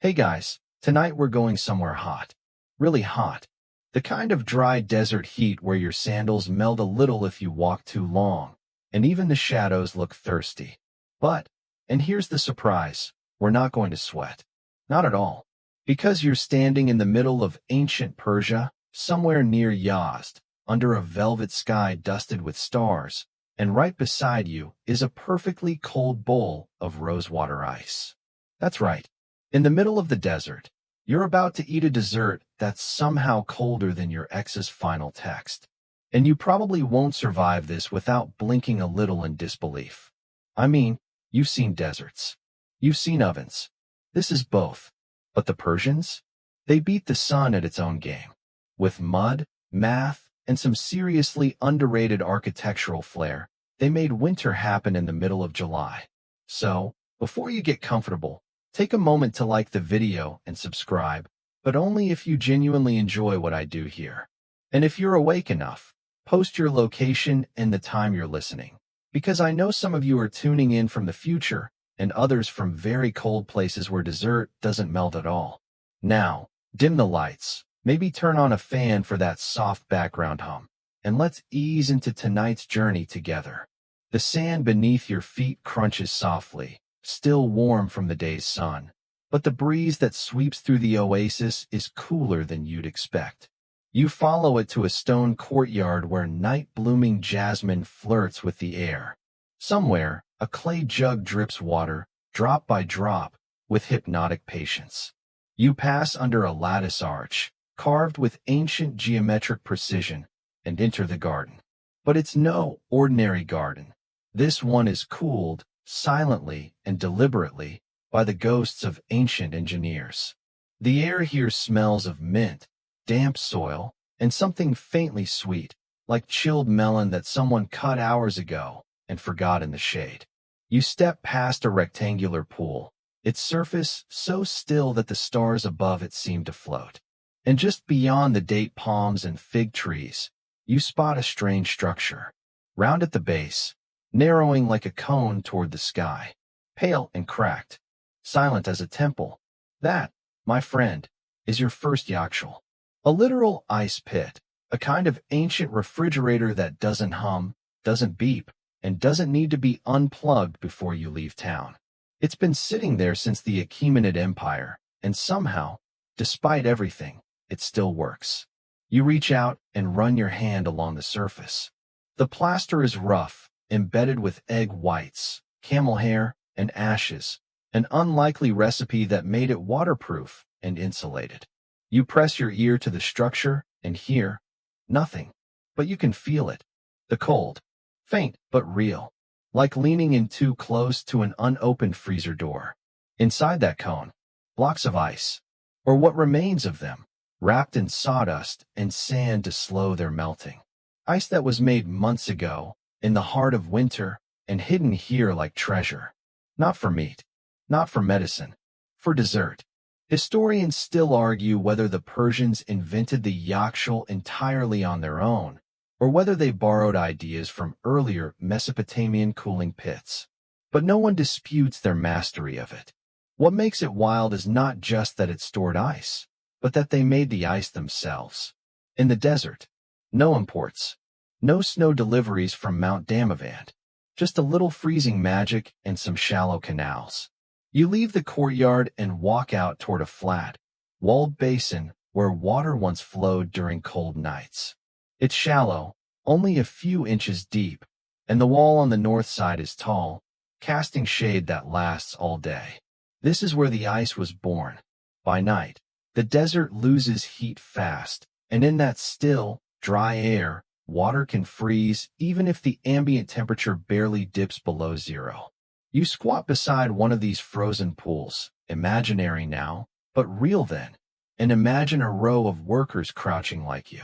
Hey guys, tonight we're going somewhere hot. Really hot. The kind of dry desert heat where your sandals melt a little if you walk too long, and even the shadows look thirsty. But, and here's the surprise, we're not going to sweat. Not at all. Because you're standing in the middle of ancient Persia, somewhere near Yazd, under a velvet sky dusted with stars, and right beside you is a perfectly cold bowl of rosewater ice. That's right. In the middle of the desert, you're about to eat a dessert that's somehow colder than your ex's final text. And you probably won't survive this without blinking a little in disbelief. I mean, you've seen deserts. You've seen ovens. This is both. But the Persians? They beat the sun at its own game. With mud, math, and some seriously underrated architectural flair, they made winter happen in the middle of July. So, before you get comfortable, take a moment to like the video and subscribe, but only if you genuinely enjoy what I do here. And if you're awake enough, post your location and the time you're listening, because I know some of you are tuning in from the future and others from very cold places where dessert doesn't melt at all. Now, dim the lights, maybe turn on a fan for that soft background hum, and let's ease into tonight's journey together. The sand beneath your feet crunches softly, still warm from the day's sun, but the breeze that sweeps through the oasis is cooler than you'd expect. You follow it to a stone courtyard where night-blooming jasmine flirts with the air. Somewhere, a clay jug drips water, drop by drop, with hypnotic patience. You pass under a lattice arch, carved with ancient geometric precision, and enter the garden. But it's no ordinary garden. This one is cooled, silently and deliberately, by the ghosts of ancient engineers. The air here smells of mint, damp soil, and something faintly sweet, like chilled melon that someone cut hours ago and forgot in the shade. You step past a rectangular pool, its surface so still that the stars above it seem to float. And just beyond the date palms and fig trees, you spot a strange structure. Round at the base, narrowing like a cone toward the sky, pale and cracked, silent as a temple. That, my friend, is your first yakhchal. A literal ice pit, a kind of ancient refrigerator that doesn't hum, doesn't beep, and doesn't need to be unplugged before you leave town. It's been sitting there since the Achaemenid Empire, and somehow, despite everything, it still works. You reach out and run your hand along the surface. The plaster is rough, embedded with egg whites, camel hair, and ashes, an unlikely recipe that made it waterproof and insulated. You press your ear to the structure and hear nothing, but you can feel it. The cold, faint but real, like leaning in too close to an unopened freezer door. Inside that cone, blocks of ice, or what remains of them, wrapped in sawdust and sand to slow their melting. Ice that was made months ago, in the heart of winter, and hidden here like treasure. Not for meat, not for medicine, for dessert. Historians still argue whether the Persians invented the yakhchal entirely on their own, or whether they borrowed ideas from earlier Mesopotamian cooling pits. But no one disputes their mastery of it. What makes it wild is not just that it stored ice, but that they made the ice themselves. In the desert, no imports. No snow deliveries from Mount Damavand. Just a little freezing magic and some shallow canals. You leave the courtyard and walk out toward a flat, walled basin where water once flowed during cold nights. It's shallow, only a few inches deep, and the wall on the north side is tall, casting shade that lasts all day. This is where the ice was born. By night, the desert loses heat fast, and in that still, dry air, water can freeze even if the ambient temperature barely dips below zero. You squat beside one of these frozen pools, imaginary now, but real then, and imagine a row of workers crouching like you.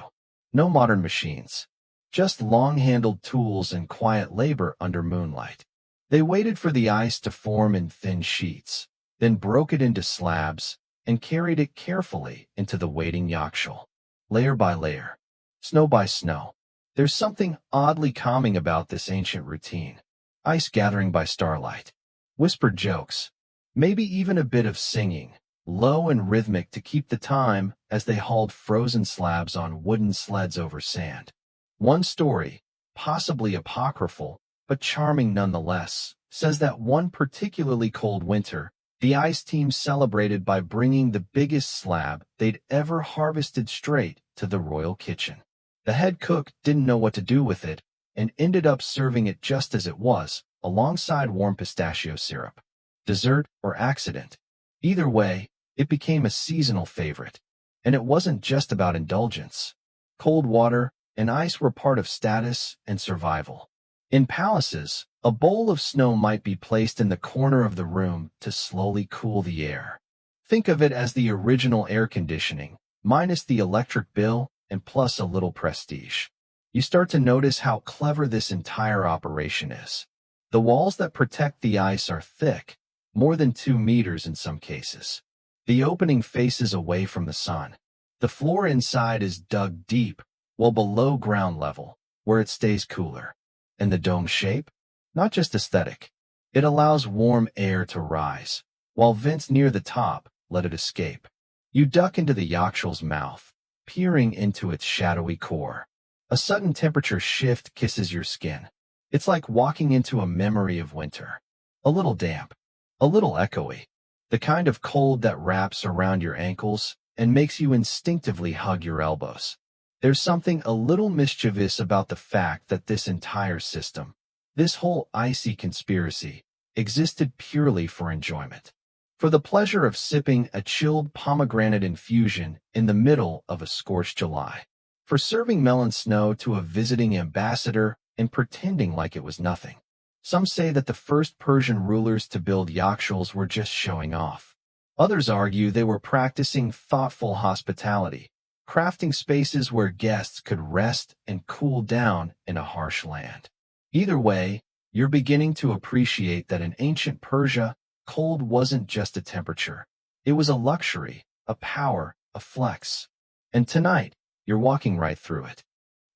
No modern machines, just long-handled tools and quiet labor under moonlight. They waited for the ice to form in thin sheets, then broke it into slabs and carried it carefully into the waiting yakhchal, layer by layer, snow by snow. There's something oddly calming about this ancient routine. Ice gathering by starlight, whispered jokes, maybe even a bit of singing, low and rhythmic to keep the time as they hauled frozen slabs on wooden sleds over sand. One story, possibly apocryphal, but charming nonetheless, says that one particularly cold winter, the ice team celebrated by bringing the biggest slab they'd ever harvested straight to the royal kitchen. The head cook didn't know what to do with it and ended up serving it just as it was, alongside warm pistachio syrup. Dessert or accident. Either way, it became a seasonal favorite. And it wasn't just about indulgence. Cold water and ice were part of status and survival. In palaces, a bowl of snow might be placed in the corner of the room to slowly cool the air. Think of it as the original air conditioning, minus the electric bill and plus a little prestige. You start to notice how clever this entire operation is. The walls that protect the ice are thick, more than 2 meters in some cases. The opening faces away from the sun. The floor inside is dug deep, well below ground level, where it stays cooler. And the dome shape? Not just aesthetic. It allows warm air to rise, while vents near the top let it escape. You duck into the yakhchal's mouth, peering into its shadowy core. A sudden temperature shift kisses your skin. It's like walking into a memory of winter. A little damp, a little echoey. The kind of cold that wraps around your ankles and makes you instinctively hug your elbows. There's something a little mischievous about the fact that this entire system, this whole icy conspiracy, existed purely for enjoyment. For the pleasure of sipping a chilled pomegranate infusion in the middle of a scorched July. For serving melon snow to a visiting ambassador and pretending like it was nothing. Some say that the first Persian rulers to build yakhchals were just showing off. Others argue they were practicing thoughtful hospitality, crafting spaces where guests could rest and cool down in a harsh land. Either way, you're beginning to appreciate that in ancient Persia, cold wasn't just a temperature. It was a luxury, a power, a flex. And tonight, you're walking right through it.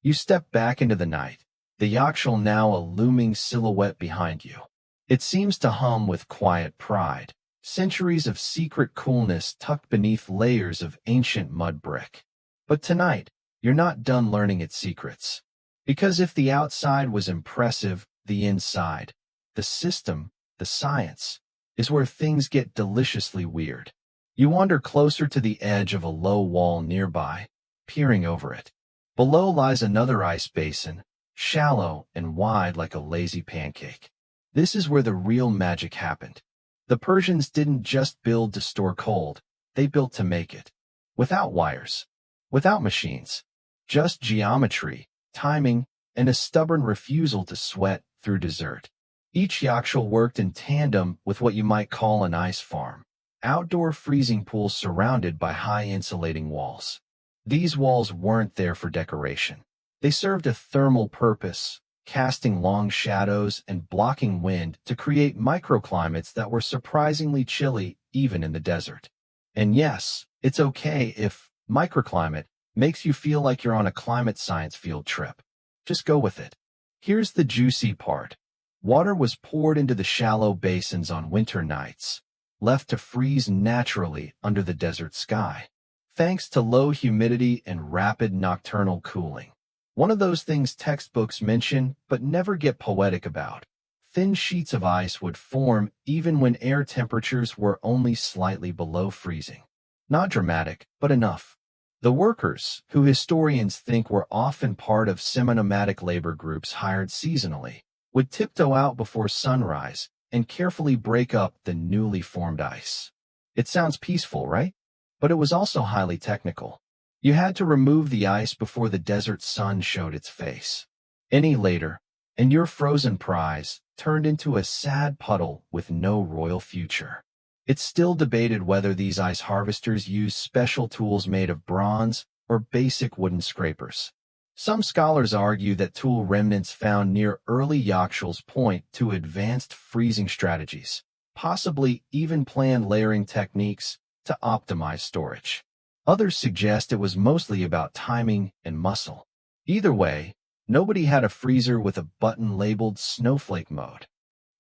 You step back into the night, the yakhchal now a looming silhouette behind you. It seems to hum with quiet pride, centuries of secret coolness tucked beneath layers of ancient mud brick. But tonight, you're not done learning its secrets. Because if the outside was impressive, the inside, the system, the science, is where things get deliciously weird. You wander closer to the edge of a low wall nearby, peering over it. Below lies another ice basin, shallow and wide like a lazy pancake. This is where the real magic happened. The Persians didn't just build to store cold, they built to make it. Without wires, without machines, just geometry, timing, and a stubborn refusal to sweat through dessert. Each yakhchal worked in tandem with what you might call an ice farm, outdoor freezing pools surrounded by high insulating walls. These walls weren't there for decoration. They served a thermal purpose, casting long shadows and blocking wind to create microclimates that were surprisingly chilly even in the desert. And yes, it's okay if microclimate makes you feel like you're on a climate science field trip. Just go with it. Here's the juicy part. Water was poured into the shallow basins on winter nights, left to freeze naturally under the desert sky, thanks to low humidity and rapid nocturnal cooling. One of those things textbooks mention but never get poetic about. Thin sheets of ice would form even when air temperatures were only slightly below freezing. Not dramatic, but enough. The workers, who historians think were often part of semi-nomadic labor groups hired seasonally, would tiptoe out before sunrise and carefully break up the newly formed ice. It sounds peaceful, right? But it was also highly technical. You had to remove the ice before the desert sun showed its face. Any later, and your frozen prize turned into a sad puddle with no royal future. It's still debated whether these ice harvesters used special tools made of bronze or basic wooden scrapers. Some scholars argue that tool remnants found near early yakhchals point to advanced freezing strategies, possibly even planned layering techniques to optimize storage. Others suggest it was mostly about timing and muscle. Either way, nobody had a freezer with a button labeled snowflake mode.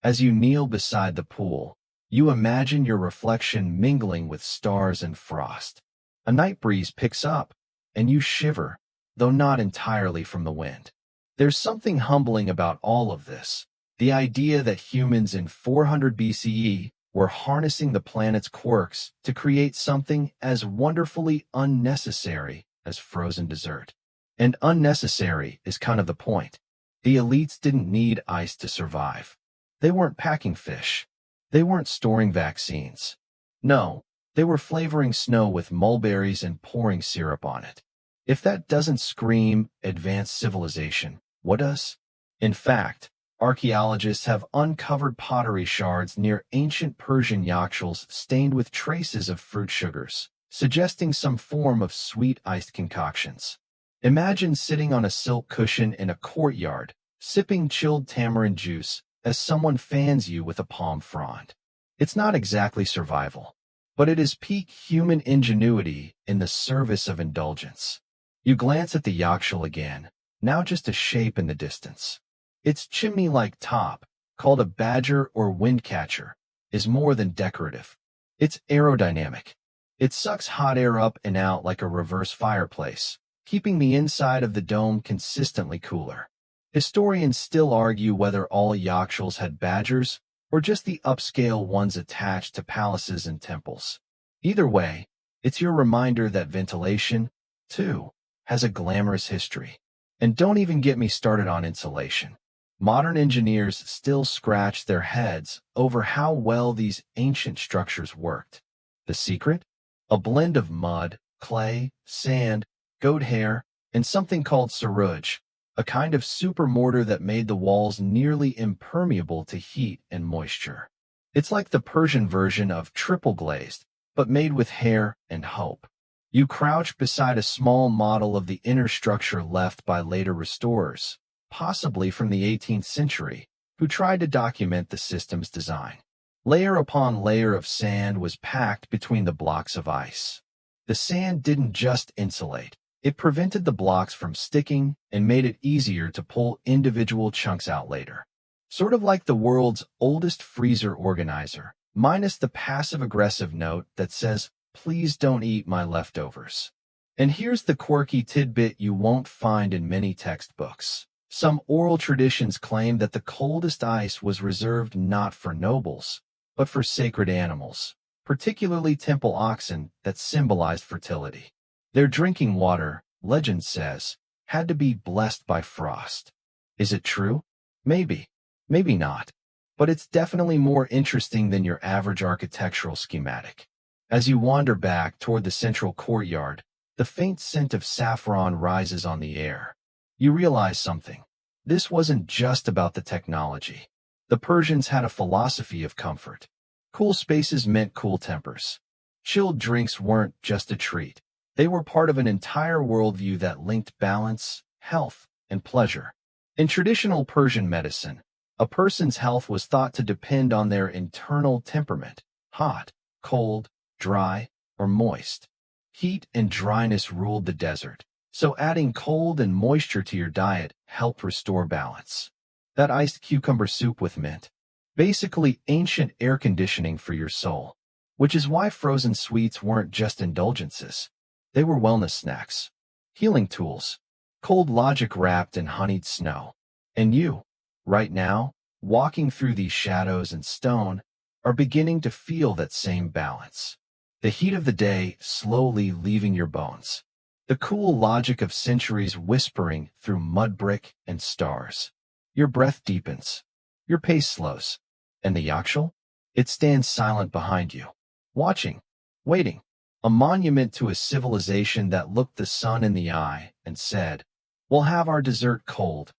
As you kneel beside the pool, You imagine your reflection mingling with stars and frost. A night breeze picks up, and you shiver, though not entirely from the wind. There's something humbling about all of this. The idea that humans in 400 BCE were harnessing the planet's quirks to create something as wonderfully unnecessary as frozen dessert. And unnecessary is kind of the point. The elites didn't need ice to survive. They weren't packing fish. They weren't storing vaccines. No, they were flavoring snow with mulberries and pouring syrup on it. If that doesn't scream advanced civilization, what does? In fact, archaeologists have uncovered pottery shards near ancient Persian yakhchals stained with traces of fruit sugars, suggesting some form of sweet iced concoctions. Imagine sitting on a silk cushion in a courtyard, sipping chilled tamarind juice as someone fans you with a palm frond. It's not exactly survival, but it is peak human ingenuity in the service of indulgence. You glance at the yakhchal again, now just a shape in the distance. Its chimney-like top, called a badger or windcatcher, is more than decorative. It's aerodynamic. It sucks hot air up and out like a reverse fireplace, keeping the inside of the dome consistently cooler. Historians still argue whether all yakhchals had badgers or just the upscale ones attached to palaces and temples. Either way, it's your reminder that ventilation, too, has a glamorous history. And don't even get me started on insulation. Modern engineers still scratch their heads over how well these ancient structures worked. The secret? A blend of mud, clay, sand, goat hair, and something called saruj, a kind of super mortar that made the walls nearly impermeable to heat and moisture. It's like the Persian version of triple glazed, but made with hair and hope. You crouch beside a small model of the inner structure left by later restorers, possibly from the 18th century, who tried to document the system's design. Layer upon layer of sand was packed between the blocks of ice. The sand didn't just insulate. It prevented the blocks from sticking and made it easier to pull individual chunks out later. Sort of like the world's oldest freezer organizer, minus the passive-aggressive note that says, "Please don't eat my leftovers." And here's the quirky tidbit you won't find in many textbooks. Some oral traditions claim that the coldest ice was reserved not for nobles, but for sacred animals, particularly temple oxen that symbolized fertility. Their drinking water, legend says, had to be blessed by frost. Is it true? Maybe. Maybe not. But it's definitely more interesting than your average architectural schematic. As you wander back toward the central courtyard, the faint scent of saffron rises on the air. You realize something. This wasn't just about the technology. The Persians had a philosophy of comfort. Cool spaces meant cool tempers. Chilled drinks weren't just a treat. They were part of an entire worldview that linked balance, health, and pleasure. In traditional Persian medicine, a person's health was thought to depend on their internal temperament, hot, cold, dry, or moist. Heat and dryness ruled the desert, so adding cold and moisture to your diet helped restore balance. That iced cucumber soup with mint, basically ancient air conditioning for your soul, which is why frozen sweets weren't just indulgences. They were wellness snacks, healing tools, cold logic wrapped in honeyed snow. And you, right now, walking through these shadows and stone, are beginning to feel that same balance. The heat of the day slowly leaving your bones. The cool logic of centuries whispering through mud brick and stars. Your breath deepens. Your pace slows. And the yakhchal? It stands silent behind you, watching, waiting. A monument to a civilization that looked the sun in the eye and said, "We'll have our dessert cold.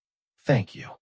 Thank you."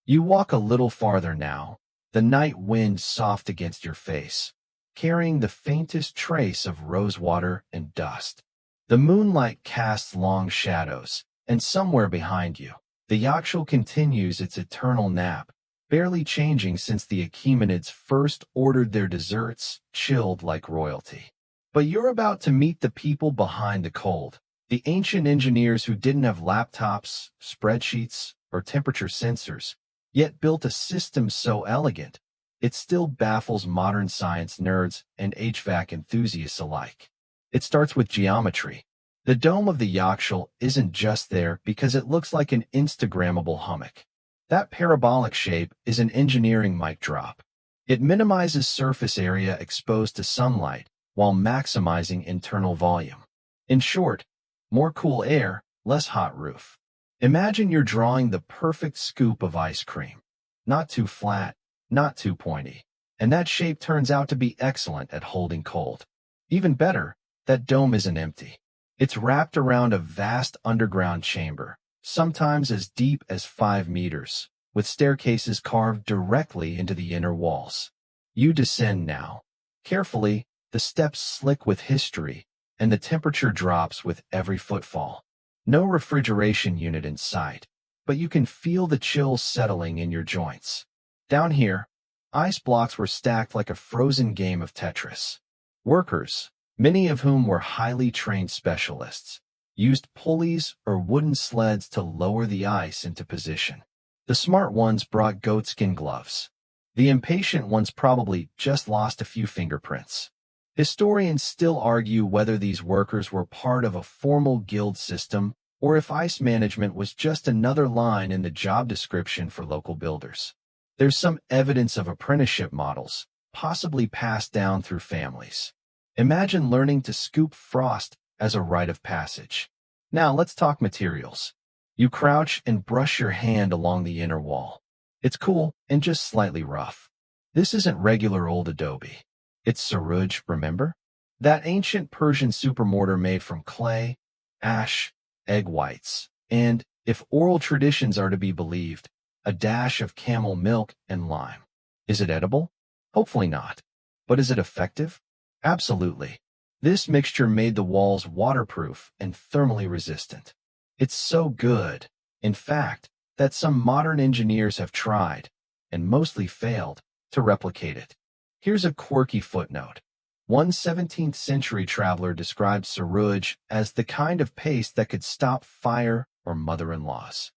You walk a little farther now, the night wind soft against your face, carrying the faintest trace of rosewater and dust. The moonlight casts long shadows, and somewhere behind you, the yakhchal continues its eternal nap, barely changing since the Achaemenids first ordered their desserts chilled like royalty. But you're about to meet the people behind the cold, the ancient engineers who didn't have laptops, spreadsheets, or temperature sensors, yet built a system so elegant, it still baffles modern science nerds and HVAC enthusiasts alike. It starts with geometry. The dome of the yakhchal isn't just there because it looks like an Instagrammable hummock. That parabolic shape is an engineering mic drop. It minimizes surface area exposed to sunlight while maximizing internal volume. In short, more cool air, less hot roof. Imagine you're drawing the perfect scoop of ice cream. Not too flat, not too pointy. And that shape turns out to be excellent at holding cold. Even better, that dome isn't empty. It's wrapped around a vast underground chamber, sometimes as deep as 5 meters, with staircases carved directly into the inner walls. You descend now. Carefully, the steps slick with history, and the temperature drops with every footfall. No refrigeration unit in sight, but you can feel the chill settling in your joints. Down here, ice blocks were stacked like a frozen game of Tetris. Workers, many of whom were highly trained specialists, used pulleys or wooden sleds to lower the ice into position. The smart ones brought goatskin gloves. The impatient ones probably just lost a few fingerprints. Historians still argue whether these workers were part of a formal guild system or if ice management was just another line in the job description for local builders. There's some evidence of apprenticeship models, possibly passed down through families. Imagine learning to scoop frost as a rite of passage. Now let's talk materials. You crouch and brush your hand along the inner wall. It's cool and just slightly rough. This isn't regular old adobe. It's saruj, remember? That ancient Persian supermortar made from clay, ash, egg whites, and, if oral traditions are to be believed, a dash of camel milk and lime. Is it edible? Hopefully not. But is it effective? Absolutely. This mixture made the walls waterproof and thermally resistant. It's so good, in fact, that some modern engineers have tried, and mostly failed, to replicate it. Here's a quirky footnote. One 17th century traveler described saruj as the kind of paste that could stop fire or mother-in-laws.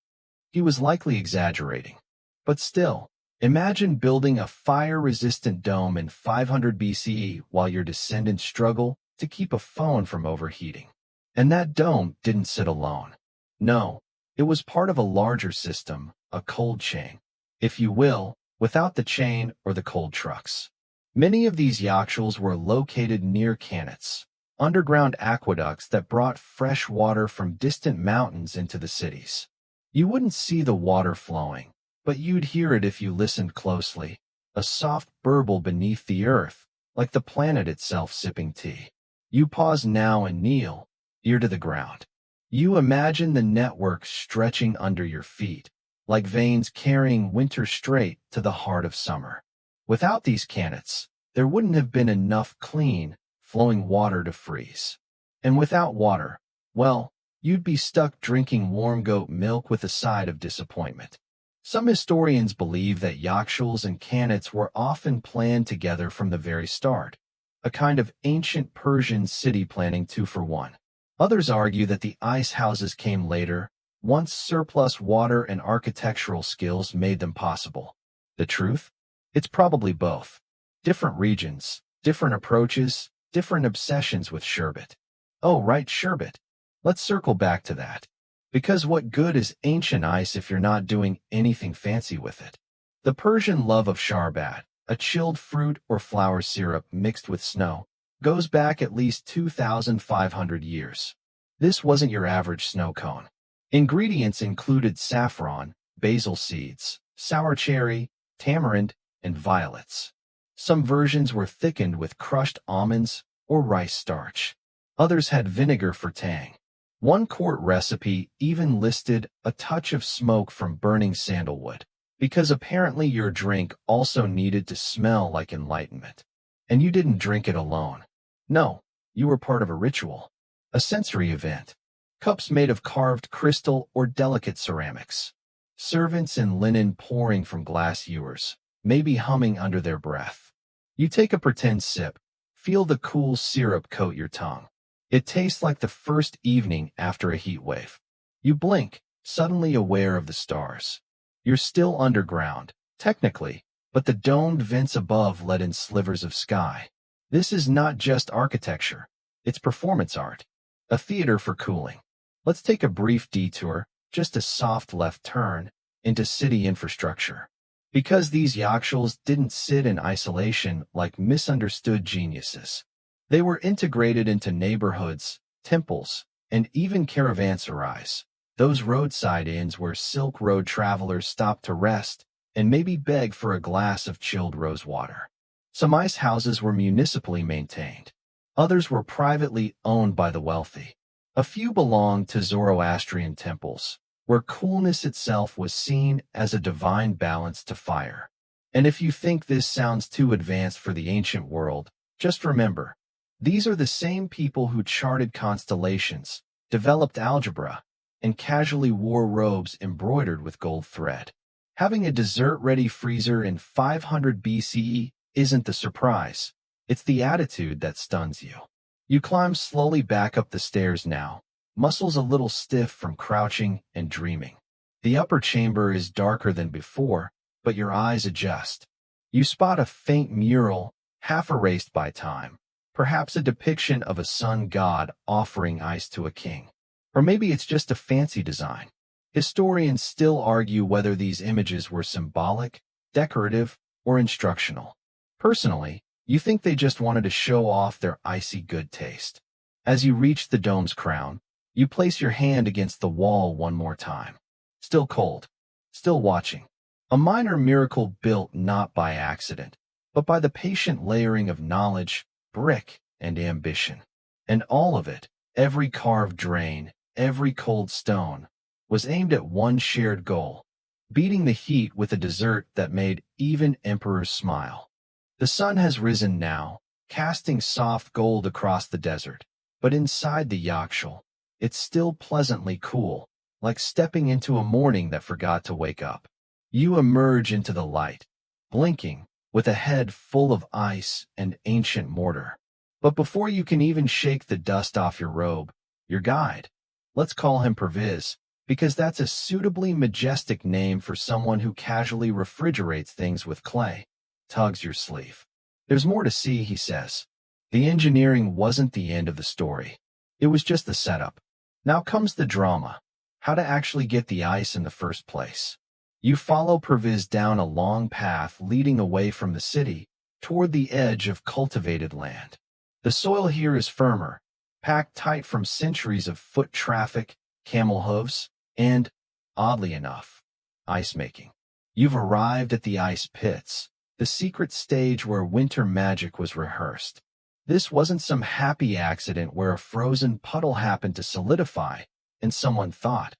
He was likely exaggerating. But still, imagine building a fire-resistant dome in 500 BCE while your descendants struggle to keep a phone from overheating. And that dome didn't sit alone. No, it was part of a larger system, a cold chain, if you will, without the chain or the cold trucks. Many of these yakhchals were located near qanats, underground aqueducts that brought fresh water from distant mountains into the cities. You wouldn't see the water flowing, but you'd hear it if you listened closely, a soft burble beneath the earth, like the planet itself sipping tea. You pause now and kneel, ear to the ground. You imagine the network stretching under your feet, like veins carrying winter straight to the heart of summer. Without these qanats, there wouldn't have been enough clean, flowing water to freeze. And without water, well, you'd be stuck drinking warm goat milk with a side of disappointment. Some historians believe that yakhchals and qanats were often planned together from the very start, a kind of ancient Persian city planning 2-for-1. Others argue that the ice houses came later, once surplus water and architectural skills made them possible. The truth? It's probably both. Different regions, different approaches, different obsessions with sherbet. Oh, right, sherbet. Let's circle back to that. Because what good is ancient ice if you're not doing anything fancy with it? The Persian love of sharbat, a chilled fruit or flower syrup mixed with snow, goes back at least 2,500 years. This wasn't your average snow cone. Ingredients included saffron, basil seeds, sour cherry, tamarind, and violets. Some versions were thickened with crushed almonds or rice starch. Others had vinegar for tang. One court recipe even listed a touch of smoke from burning sandalwood, because apparently your drink also needed to smell like enlightenment. And you didn't drink it alone. No, you were part of a ritual, a sensory event. Cups made of carved crystal or delicate ceramics. Servants in linen pouring from glass ewers, maybe humming under their breath. You take a pretend sip, feel the cool syrup coat your tongue. It tastes like the first evening after a heat wave. You blink, suddenly aware of the stars. You're still underground, technically, but the domed vents above let in slivers of sky. This is not just architecture, it's performance art, a theater for cooling. Let's take a brief detour, just a soft left turn, into city infrastructure. Because these yakhchals didn't sit in isolation like misunderstood geniuses. They were integrated into neighborhoods, temples, and even caravanserais, those roadside inns where Silk Road travelers stopped to rest and maybe beg for a glass of chilled rosewater. Some ice houses were municipally maintained. Others were privately owned by the wealthy. A few belonged to Zoroastrian temples, where coolness itself was seen as a divine balance to fire. And if you think this sounds too advanced for the ancient world, just remember, these are the same people who charted constellations, developed algebra, and casually wore robes embroidered with gold thread. Having a dessert-ready freezer in 500 BCE isn't the surprise. It's the attitude that stuns you. You climb slowly back up the stairs now, muscles a little stiff from crouching and dreaming. The upper chamber is darker than before, but your eyes adjust. You spot a faint mural, half erased by time, perhaps a depiction of a sun god offering ice to a king. Or maybe it's just a fancy design. Historians still argue whether these images were symbolic, decorative, or instructional. Personally, you think they just wanted to show off their icy good taste. As you reach the dome's crown, you place your hand against the wall one more time. Still cold, still watching. A minor miracle built not by accident, but by the patient layering of knowledge, brick, and ambition. And all of it, every carved drain, every cold stone, was aimed at one shared goal, beating the heat with a dessert that made even emperors smile. The sun has risen now, casting soft gold across the desert, but inside the yakhchal, it's still pleasantly cool, like stepping into a morning that forgot to wake up. You emerge into the light, blinking, with a head full of ice and ancient mortar. But before you can even shake the dust off your robe, your guide, let's call him Perviz, because that's a suitably majestic name for someone who casually refrigerates things with clay, tugs your sleeve. There's more to see, he says. The engineering wasn't the end of the story. It was just the setup. Now comes the drama. How to actually get the ice in the first place. You follow Perviz down a long path leading away from the city, toward the edge of cultivated land. The soil here is firmer, packed tight from centuries of foot traffic, camel hooves, and, oddly enough, ice making. You've arrived at the ice pits, the secret stage where winter magic was rehearsed. This wasn't some happy accident where a frozen puddle happened to solidify, and someone thought,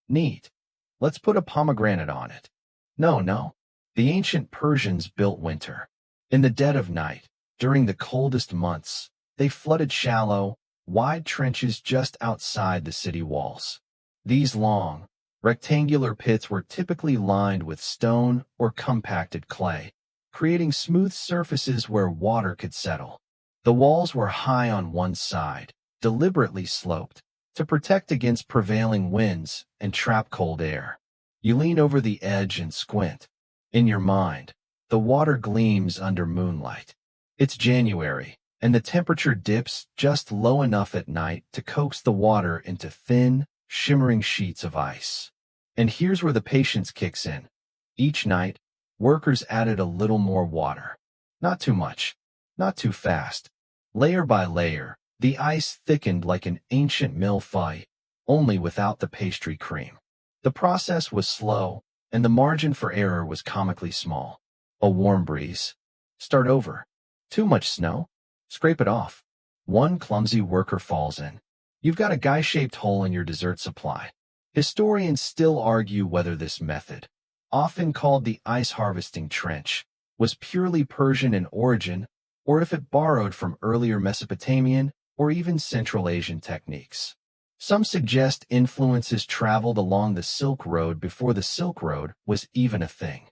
neat, let's put a pomegranate on it. No. The ancient Persians built winter. In the dead of night, during the coldest months, they flooded shallow, wide trenches just outside the city walls. These long, rectangular pits were typically lined with stone or compacted clay, creating smooth surfaces where water could settle. The walls were high on one side, deliberately sloped, to protect against prevailing winds and trap cold air. You lean over the edge and squint. In your mind, the water gleams under moonlight. It's January, and the temperature dips just low enough at night to coax the water into thin, shimmering sheets of ice. And here's where the patience kicks in. Each night, workers added a little more water. Not too much, not too fast. Layer by layer, the ice thickened like an ancient millefeuille, only without the pastry cream. The process was slow, and the margin for error was comically small. A warm breeze. Start over. Too much snow? Scrape it off. One clumsy worker falls in. You've got a guy-shaped hole in your dessert supply. Historians still argue whether this method, often called the ice harvesting trench, was purely Persian in origin, or if it borrowed from earlier Mesopotamian or even Central Asian techniques. Some suggest influences traveled along the Silk Road before the Silk Road was even a thing.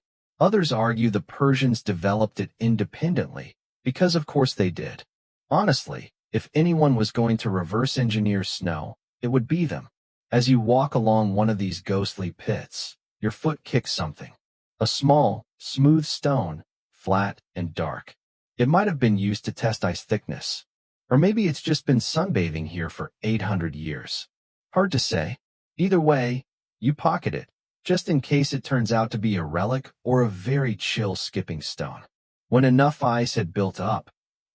Others argue the Persians developed it independently, because of course they did. Honestly, if anyone was going to reverse engineer snow, it would be them. As you walk along one of these ghostly pits, your foot kicks something. A small, smooth stone, flat, and dark. It might have been used to test ice thickness. Or maybe it's just been sunbathing here for 800 years. Hard to say. Either way, you pocket it, just in case it turns out to be a relic or a very chill skipping stone. When enough ice had built up,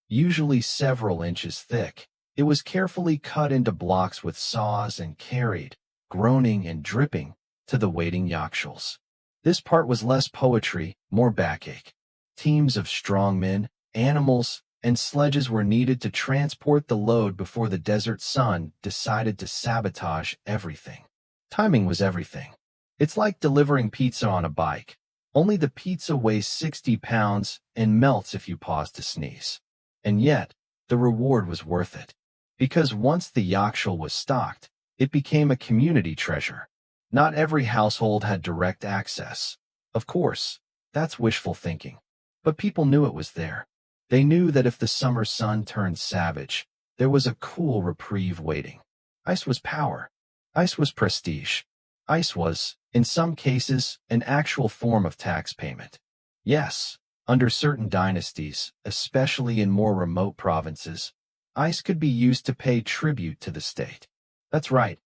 usually several inches thick, it was carefully cut into blocks with saws and carried, groaning and dripping, to the waiting yakhchals. This part was less poetry, more backache. Teams of strong men, animals, and sledges were needed to transport the load before the desert sun decided to sabotage everything. Timing was everything. It's like delivering pizza on a bike. Only the pizza weighs 60 pounds and melts if you pause to sneeze. And yet, the reward was worth it. Because once the yakhchal was stocked, it became a community treasure. Not every household had direct access. Of course, that's wishful thinking. But people knew it was there. They knew that if the summer sun turned savage, there was a cool reprieve waiting. Ice was power. Ice was prestige. Ice was, in some cases, an actual form of tax payment. Yes, under certain dynasties, especially in more remote provinces, ice could be used to pay tribute to the state. That's right,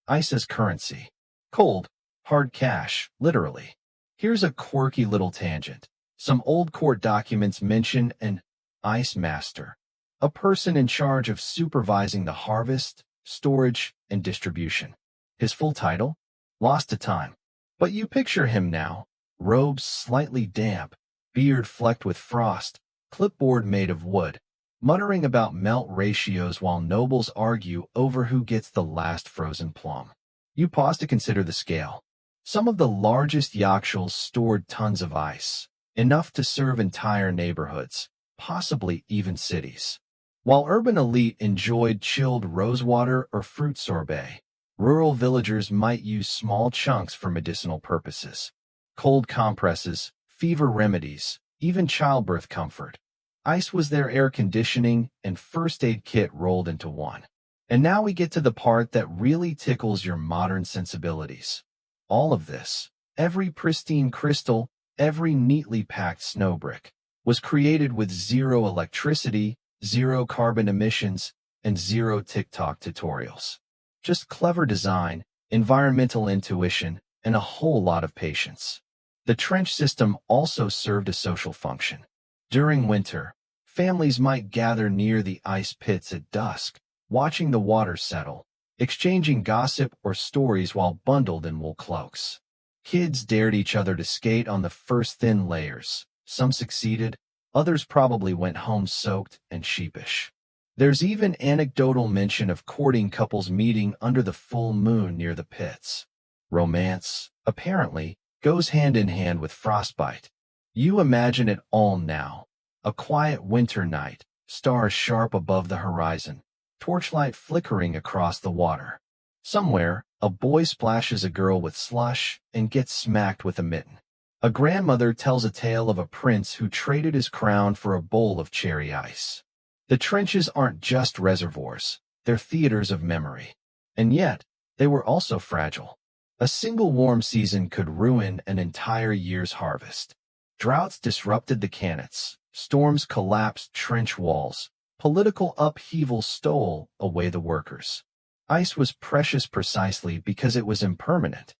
ice as currency. Cold, hard cash, literally. Here's a quirky little tangent. Some old court documents mention an ice master, a person in charge of supervising the harvest, storage, and distribution. His full title? Lost to time. But you picture him now, robes slightly damp, beard flecked with frost, clipboard made of wood, muttering about melt ratios while nobles argue over who gets the last frozen plum. You pause to consider the scale. Some of the largest yakhchals stored tons of ice, enough to serve entire neighborhoods, possibly even cities. While urban elite enjoyed chilled rosewater or fruit sorbet, rural villagers might use small chunks for medicinal purposes. Cold compresses, fever remedies, even childbirth comfort. Ice was their air conditioning and first aid kit rolled into one. And now we get to the part that really tickles your modern sensibilities. All of this, every pristine crystal, every neatly packed snowbrick, was created with zero electricity, zero carbon emissions, and zero TikTok tutorials. Just clever design, environmental intuition, and a whole lot of patience. The trench system also served a social function. During winter, families might gather near the ice pits at dusk, watching the water settle, exchanging gossip or stories while bundled in wool cloaks. Kids dared each other to skate on the first thin layers. Some succeeded, others probably went home soaked and sheepish. There's even anecdotal mention of courting couples meeting under the full moon near the pits. Romance, apparently, goes hand in hand with frostbite. You imagine it all now. A quiet winter night, stars sharp above the horizon, torchlight flickering across the water. Somewhere, a boy splashes a girl with slush and gets smacked with a mitten. A grandmother tells a tale of a prince who traded his crown for a bowl of cherry ice. The trenches aren't just reservoirs, they're theaters of memory. And yet, they were also fragile. A single warm season could ruin an entire year's harvest. Droughts disrupted the cannons, storms collapsed trench walls, political upheaval stole away the workers. Ice was precious precisely because it was impermanent.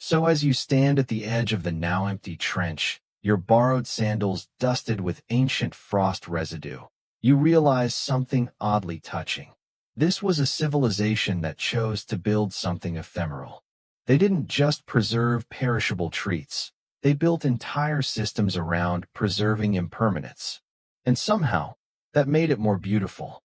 So as you stand at the edge of the now empty trench, your borrowed sandals dusted with ancient frost residue, you realize something oddly touching. This was a civilization that chose to build something ephemeral. They didn't just preserve perishable treats. They built entire systems around preserving impermanence. And somehow, that made it more beautiful.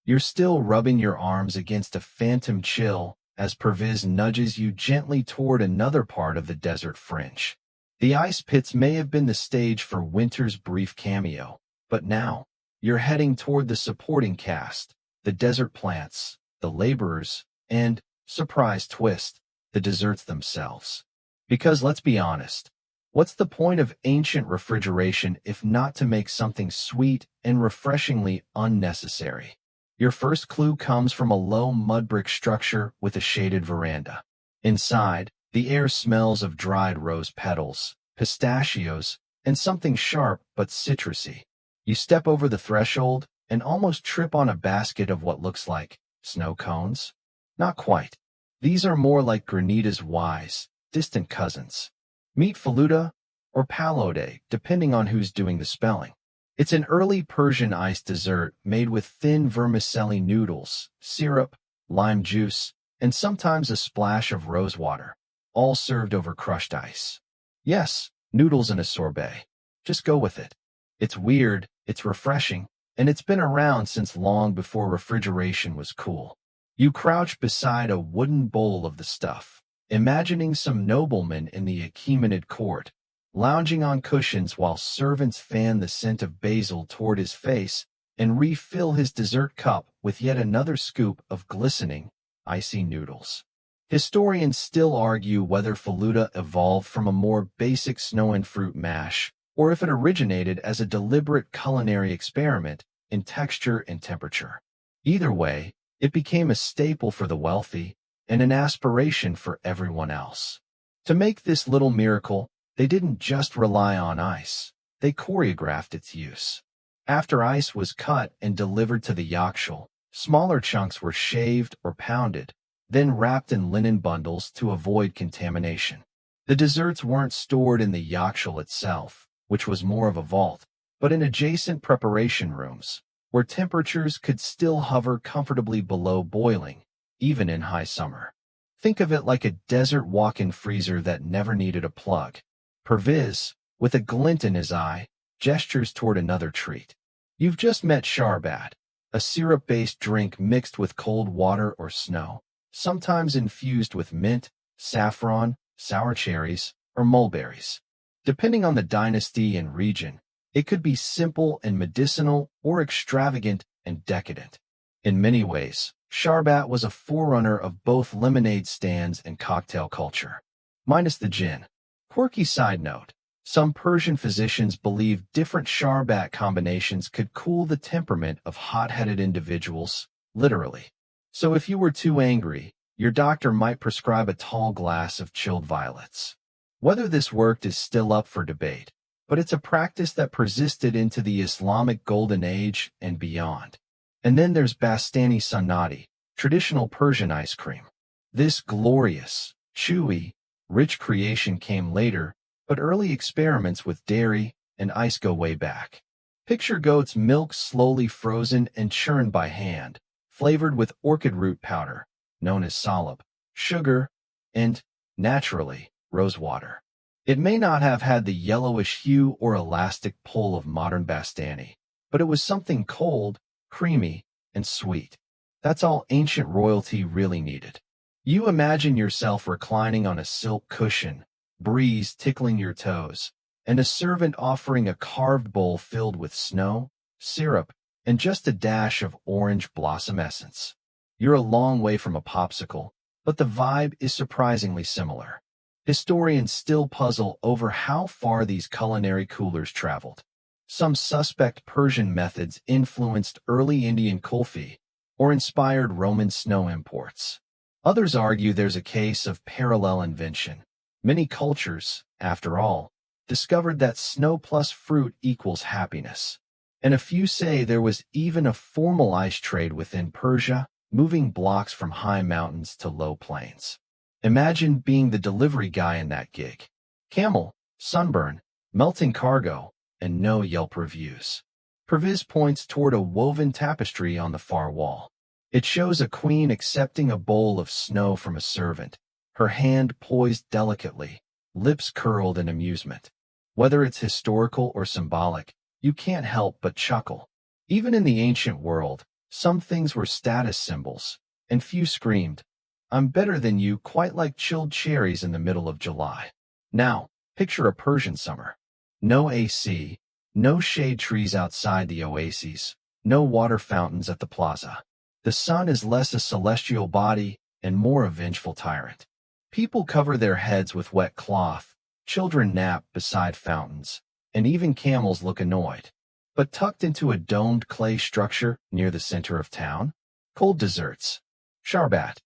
You're still rubbing your arms against a phantom chill as Perviz nudges you gently toward another part of the desert fringe. The ice pits may have been the stage for winter's brief cameo, but now, you're heading toward the supporting cast, the desert plants, the laborers, and, surprise twist, the desserts themselves. Because let's be honest, what's the point of ancient refrigeration if not to make something sweet and refreshingly unnecessary? Your first clue comes from a low mud brick structure with a shaded veranda. Inside, the air smells of dried rose petals, pistachios, and something sharp but citrusy. You step over the threshold and almost trip on a basket of what looks like snow cones. Not quite. These are more like granita's wise, distant cousins. Meet faluda or palode, depending on who's doing the spelling. It's an early Persian iced dessert made with thin vermicelli noodles, syrup, lime juice, and sometimes a splash of rose water, all served over crushed ice. Yes, noodles in a sorbet. Just go with it. It's weird, it's refreshing, and it's been around since long before refrigeration was cool. You crouch beside a wooden bowl of the stuff, imagining some nobleman in the Achaemenid court, lounging on cushions while servants fan the scent of basil toward his face and refill his dessert cup with yet another scoop of glistening, icy noodles. Historians still argue whether faluda evolved from a more basic snow and fruit mash, or if it originated as a deliberate culinary experiment in texture and temperature. Either way, it became a staple for the wealthy and an aspiration for everyone else. To make this little miracle, they didn't just rely on ice, they choreographed its use. After ice was cut and delivered to the yakhchal, smaller chunks were shaved or pounded, then wrapped in linen bundles to avoid contamination. The desserts weren't stored in the yakhchal itself, which was more of a vault, but in adjacent preparation rooms, where temperatures could still hover comfortably below boiling, even in high summer. Think of it like a desert walk-in freezer that never needed a plug. Perviz, with a glint in his eye, gestures toward another treat. You've just met sharbat, a syrup-based drink mixed with cold water or snow, sometimes infused with mint, saffron, sour cherries, or mulberries. Depending on the dynasty and region, it could be simple and medicinal or extravagant and decadent. In many ways, sharbat was a forerunner of both lemonade stands and cocktail culture. Minus the gin. Quirky side note, some Persian physicians believe different sharbat combinations could cool the temperament of hot-headed individuals, literally. So if you were too angry, your doctor might prescribe a tall glass of chilled violets. Whether this worked is still up for debate, but it's a practice that persisted into the Islamic Golden Age and beyond. And then there's Bastani Sunnati, traditional Persian ice cream. This glorious, chewy, rich creation came later, but early experiments with dairy and ice go way back. Picture goat's milk slowly frozen and churned by hand, flavored with orchid root powder, known as salep, sugar, and, naturally, rose water. It may not have had the yellowish hue or elastic pull of modern Bastani, but it was something cold, creamy, and sweet. That's all ancient royalty really needed. You imagine yourself reclining on a silk cushion, breeze tickling your toes, and a servant offering a carved bowl filled with snow, syrup, and just a dash of orange blossom essence. You're a long way from a popsicle, but the vibe is surprisingly similar. Historians still puzzle over how far these culinary coolers traveled. Some suspect Persian methods influenced early Indian kulfi or inspired Roman snow imports. Others argue there's a case of parallel invention. Many cultures, after all, discovered that snow plus fruit equals happiness. And a few say there was even a formal ice trade within Persia, moving blocks from high mountains to low plains. Imagine being the delivery guy in that gig. Camel, sunburn, melting cargo, and no Yelp reviews. Perviz points toward a woven tapestry on the far wall. It shows a queen accepting a bowl of snow from a servant, her hand poised delicately, lips curled in amusement. Whether it's historical or symbolic, you can't help but chuckle. Even in the ancient world, some things were status symbols, and few screamed, "I'm better than you," quite like chilled cherries in the middle of July. Now, picture a Persian summer. No AC, no shade trees outside the oases, no water fountains at the plaza. The sun is less a celestial body and more a vengeful tyrant. People cover their heads with wet cloth, children nap beside fountains, and even camels look annoyed. But tucked into a domed clay structure near the center of town, cold desserts, sharbat,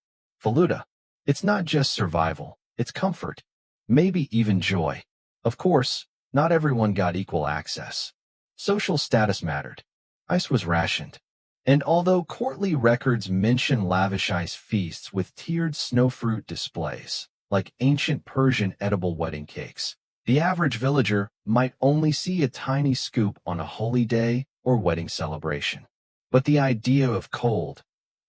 faluda. It's not just survival, it's comfort, maybe even joy. Of course, Not everyone got equal access. Social status mattered. Ice was rationed. And although courtly records mention lavish ice feasts with tiered snowfruit displays, like ancient Persian edible wedding cakes, the average villager might only see a tiny scoop on a holy day or wedding celebration. But the idea of cold,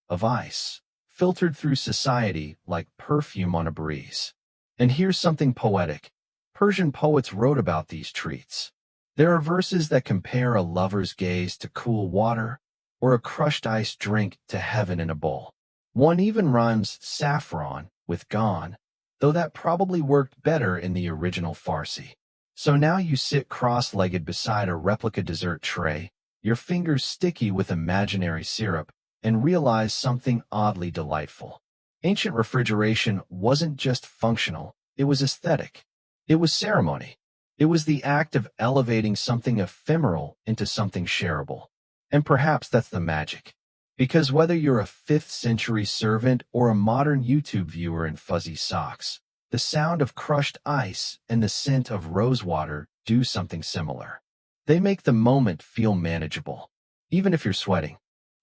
of ice, filtered through society like perfume on a breeze. And here's something poetic. Persian poets wrote about these treats. There are verses that compare a lover's gaze to cool water, or a crushed ice drink to heaven in a bowl. One even rhymes saffron with gone, though that probably worked better in the original Farsi. So now you sit cross-legged beside a replica dessert tray, your fingers sticky with imaginary syrup, and realize something oddly delightful. Ancient refrigeration wasn't just functional, it was aesthetic. It was ceremony. It was the act of elevating something ephemeral into something shareable. And perhaps that's the magic. Because whether you're a 5th century servant or a modern YouTube viewer in fuzzy socks, the sound of crushed ice and the scent of rosewater do something similar. They make the moment feel manageable, even if you're sweating.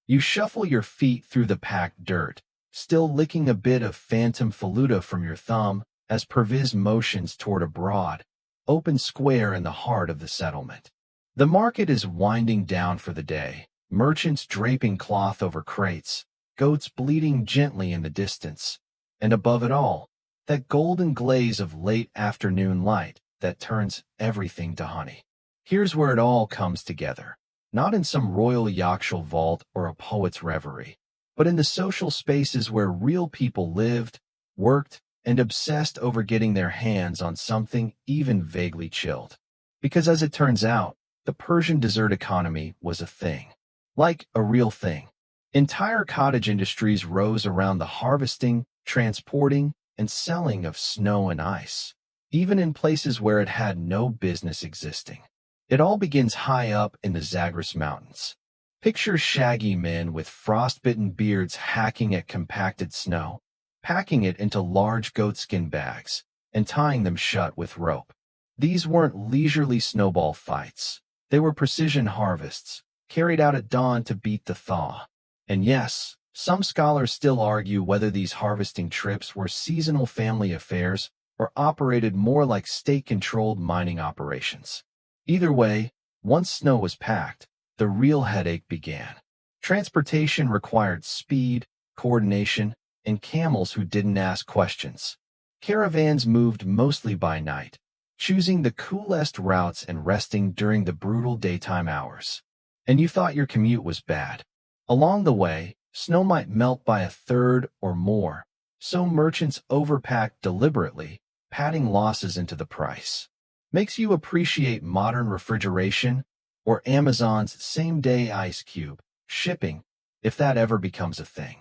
You shuffle your feet through the packed dirt, still licking a bit of phantom faluda from your thumb as Perviz motions toward a broad, open square in the heart of the settlement. The market is winding down for the day, merchants draping cloth over crates, goats bleating gently in the distance, and above it all, that golden glaze of late afternoon light that turns everything to honey. Here's where it all comes together, not in some royal yakhchal vault or a poet's reverie, but in the social spaces where real people lived, worked, and obsessed over getting their hands on something even vaguely chilled. Because as it turns out, the Persian dessert economy was a thing. Like a real thing. Entire cottage industries rose around the harvesting, transporting, and selling of snow and ice, even in places where it had no business existing. It all begins high up in the Zagros Mountains. Picture shaggy men with frostbitten beards hacking at compacted snow, packing it into large goatskin bags, and tying them shut with rope. These weren't leisurely snowball fights. They were precision harvests, carried out at dawn to beat the thaw. And yes, some scholars still argue whether these harvesting trips were seasonal family affairs or operated more like state-controlled mining operations. Either way, once snow was packed, the real headache began. Transportation required speed, coordination, and camels who didn't ask questions. Caravans moved mostly by night, choosing the coolest routes and resting during the brutal daytime hours. And you thought your commute was bad. Along the way, snow might melt by a third or more, so merchants overpacked deliberately, padding losses into the price. Makes you appreciate modern refrigeration or Amazon's same-day ice cube shipping, if that ever becomes a thing.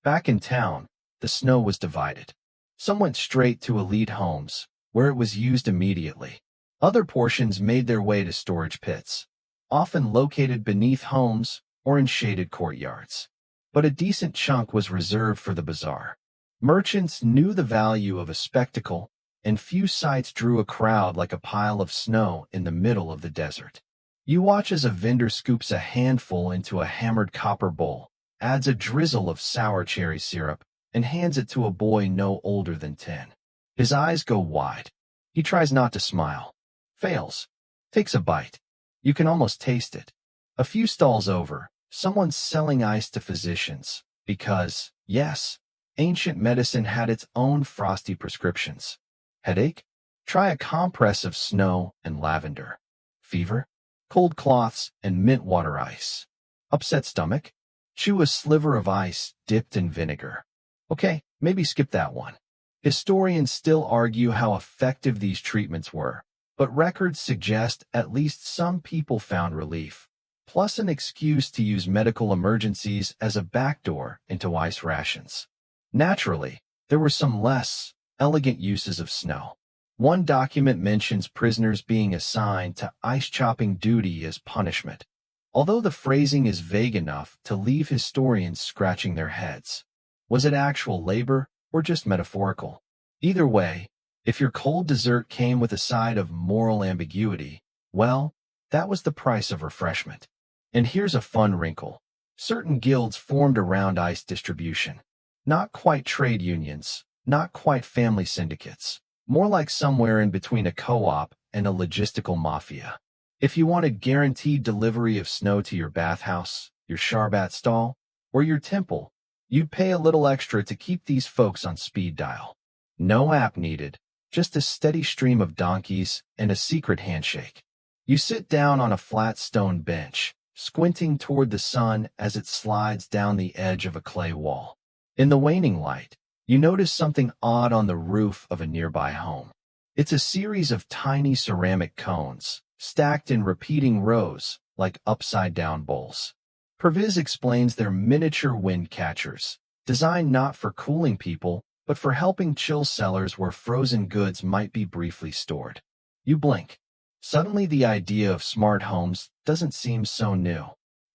Back in town, the snow was divided. Some went straight to elite homes, where it was used immediately. Other portions made their way to storage pits, often located beneath homes or in shaded courtyards. But a decent chunk was reserved for the bazaar. Merchants knew the value of a spectacle, and few sights drew a crowd like a pile of snow in the middle of the desert. You watch as a vendor scoops a handful into a hammered copper bowl, adds a drizzle of sour cherry syrup, and hands it to a boy no older than 10. His eyes go wide. He tries not to smile. Fails. Takes a bite. You can almost taste it. A few stalls over, someone's selling ice to physicians, because, yes, ancient medicine had its own frosty prescriptions. Headache? Try a compress of snow and lavender. Fever? Cold cloths and mint water ice. Upset stomach? Chew a sliver of ice dipped in vinegar. Okay, maybe skip that one. Historians still argue how effective these treatments were, but records suggest at least some people found relief, plus an excuse to use medical emergencies as a backdoor into ice rations. Naturally, there were some less elegant uses of snow. One document mentions prisoners being assigned to ice-chopping duty as punishment, although the phrasing is vague enough to leave historians scratching their heads. Was it actual labor or just metaphorical? Either way, If your cold dessert came with a side of moral ambiguity, well, that was the price of refreshment. And here's a fun wrinkle. Certain guilds formed around ice distribution. Not quite trade unions, not quite family syndicates, more like somewhere in between a co-op and a logistical mafia. If you wanted guaranteed delivery of snow to your bathhouse, your sharbat stall, or your temple, you'd pay a little extra to keep these folks on speed dial. No app needed, just a steady stream of donkeys and a secret handshake. You sit down on a flat stone bench, squinting toward the sun as it slides down the edge of a clay wall. In the waning light, you notice something odd on the roof of a nearby home. It's a series of tiny ceramic cones, stacked in repeating rows, like upside-down bowls. Perviz explains they're miniature wind catchers, designed not for cooling people, but for helping chill cellars where frozen goods might be briefly stored. You blink. Suddenly the idea of smart homes doesn't seem so new.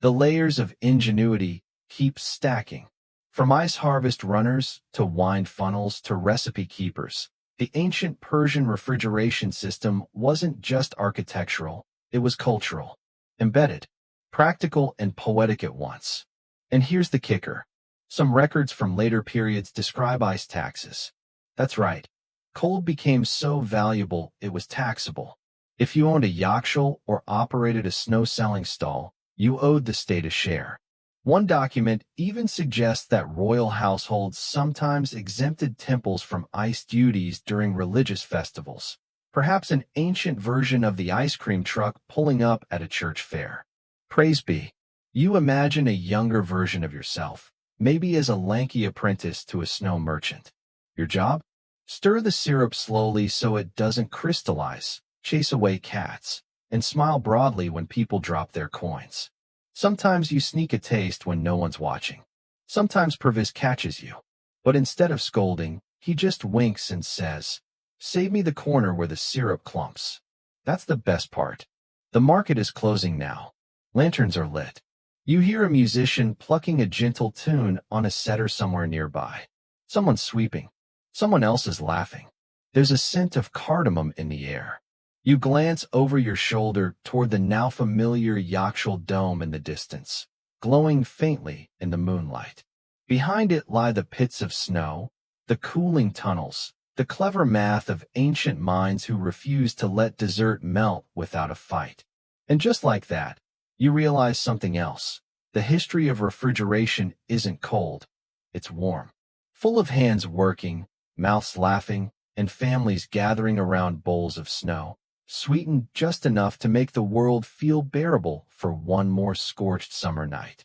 The layers of ingenuity keep stacking. From ice harvest runners to wine funnels to recipe keepers, the ancient Persian refrigeration system wasn't just architectural, it was cultural, embedded, practical and poetic at once. And here's the kicker. Some records from later periods describe ice taxes. That's right. Cold became so valuable it was taxable. If you owned a yakhchal or operated a snow-selling stall, you owed the state a share. One document even suggests that royal households sometimes exempted temples from ice duties during religious festivals, perhaps an ancient version of the ice cream truck pulling up at a church fair. Praise be. You imagine a younger version of yourself, maybe as a lanky apprentice to a snow merchant. Your job? Stir the syrup slowly so it doesn't crystallize, chase away cats, and smile broadly when people drop their coins. Sometimes you sneak a taste when no one's watching. Sometimes Perviz catches you. But instead of scolding, he just winks and says, "Save me the corner where the syrup clumps." That's the best part. The market is closing now. Lanterns are lit. You hear a musician plucking a gentle tune on a setter somewhere nearby. Someone's sweeping. Someone else is laughing. There's a scent of cardamom in the air. You glance over your shoulder toward the now familiar yakhchal dome in the distance, glowing faintly in the moonlight. Behind it lie the pits of snow, the cooling tunnels, the clever math of ancient minds who refused to let dessert melt without a fight. And just like that, you realize something else. The history of refrigeration isn't cold, it's warm. Full of hands working, mouths laughing, and families gathering around bowls of snow, sweetened just enough to make the world feel bearable for one more scorched summer night.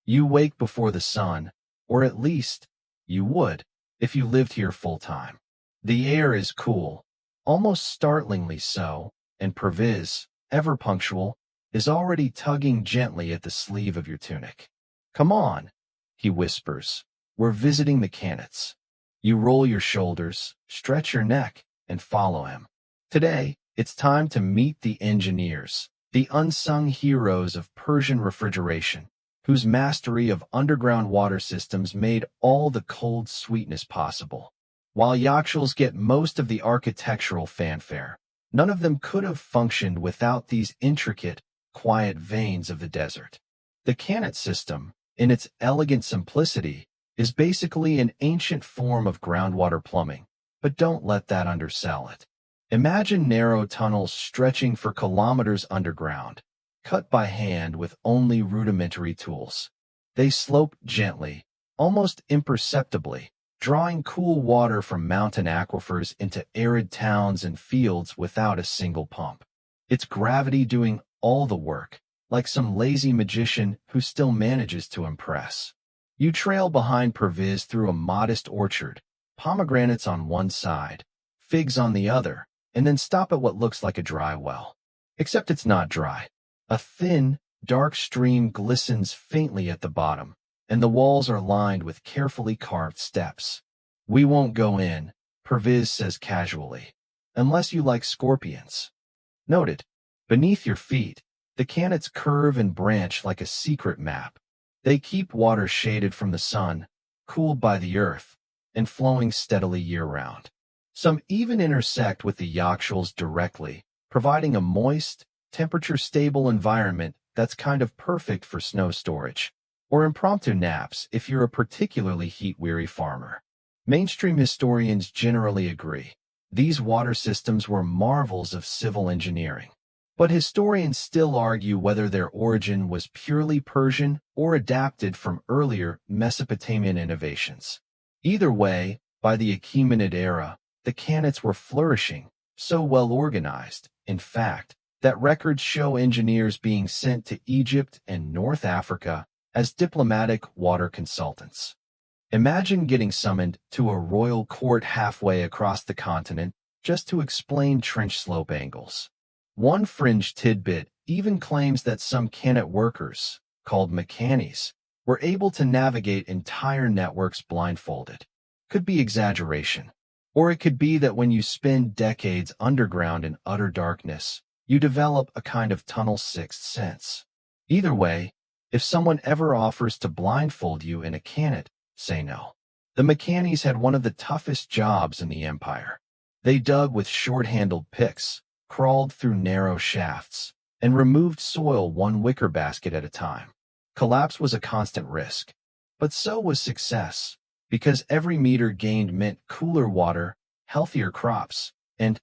You wake before the sun, or at least, you would, if you lived here full-time. The air is cool, almost startlingly so, and Perviz, ever punctual, is already tugging gently at the sleeve of your tunic. "Come on," he whispers. "We're visiting the Kanats." You roll your shoulders, stretch your neck, and follow him. Today, it's time to meet the engineers, the unsung heroes of Persian refrigeration, whose mastery of underground water systems made all the cold sweetness possible. While yakhchals get most of the architectural fanfare, none of them could have functioned without these intricate, quiet veins of the desert. The Kanat system, in its elegant simplicity, is basically an ancient form of groundwater plumbing, but don't let that undersell it. Imagine narrow tunnels stretching for kilometers underground, cut by hand with only rudimentary tools. They slope gently, almost imperceptibly, drawing cool water from mountain aquifers into arid towns and fields without a single pump. It's gravity doing all the work, like some lazy magician who still manages to impress. You trail behind Perviz through a modest orchard, pomegranates on one side, figs on the other, and then stop at what looks like a dry well. Except it's not dry. A thin, dark stream glistens faintly at the bottom, and the walls are lined with carefully carved steps. "We won't go in," Perviz says casually, "unless you like scorpions." Noted. Beneath your feet, the Kanats curve and branch like a secret map. They keep water shaded from the sun, cooled by the earth, and flowing steadily year-round. Some even intersect with the yakhchals directly, providing a moist, temperature-stable environment that's kind of perfect for snow storage or impromptu naps if you're a particularly heat-weary farmer. Mainstream historians generally agree. These water systems were marvels of civil engineering. But historians still argue whether their origin was purely Persian or adapted from earlier Mesopotamian innovations. Either way, by the Achaemenid era, the Khanates were flourishing, so well organized, in fact, that records show engineers being sent to Egypt and North Africa as diplomatic water consultants. Imagine getting summoned to a royal court halfway across the continent just to explain trench slope angles. One fringe tidbit even claims that some Khanate workers, called mechanis, were able to navigate entire networks blindfolded. Could be exaggeration. Or it could be that when you spend decades underground in utter darkness, you develop a kind of tunnel sixth sense. Either way, if someone ever offers to blindfold you in a Khanate, say no. The mechanis had one of the toughest jobs in the empire. They dug with short-handled picks, crawled through narrow shafts, and removed soil one wicker basket at a time. Collapse was a constant risk, but so was success, because every meter gained meant cooler water, healthier crops, and,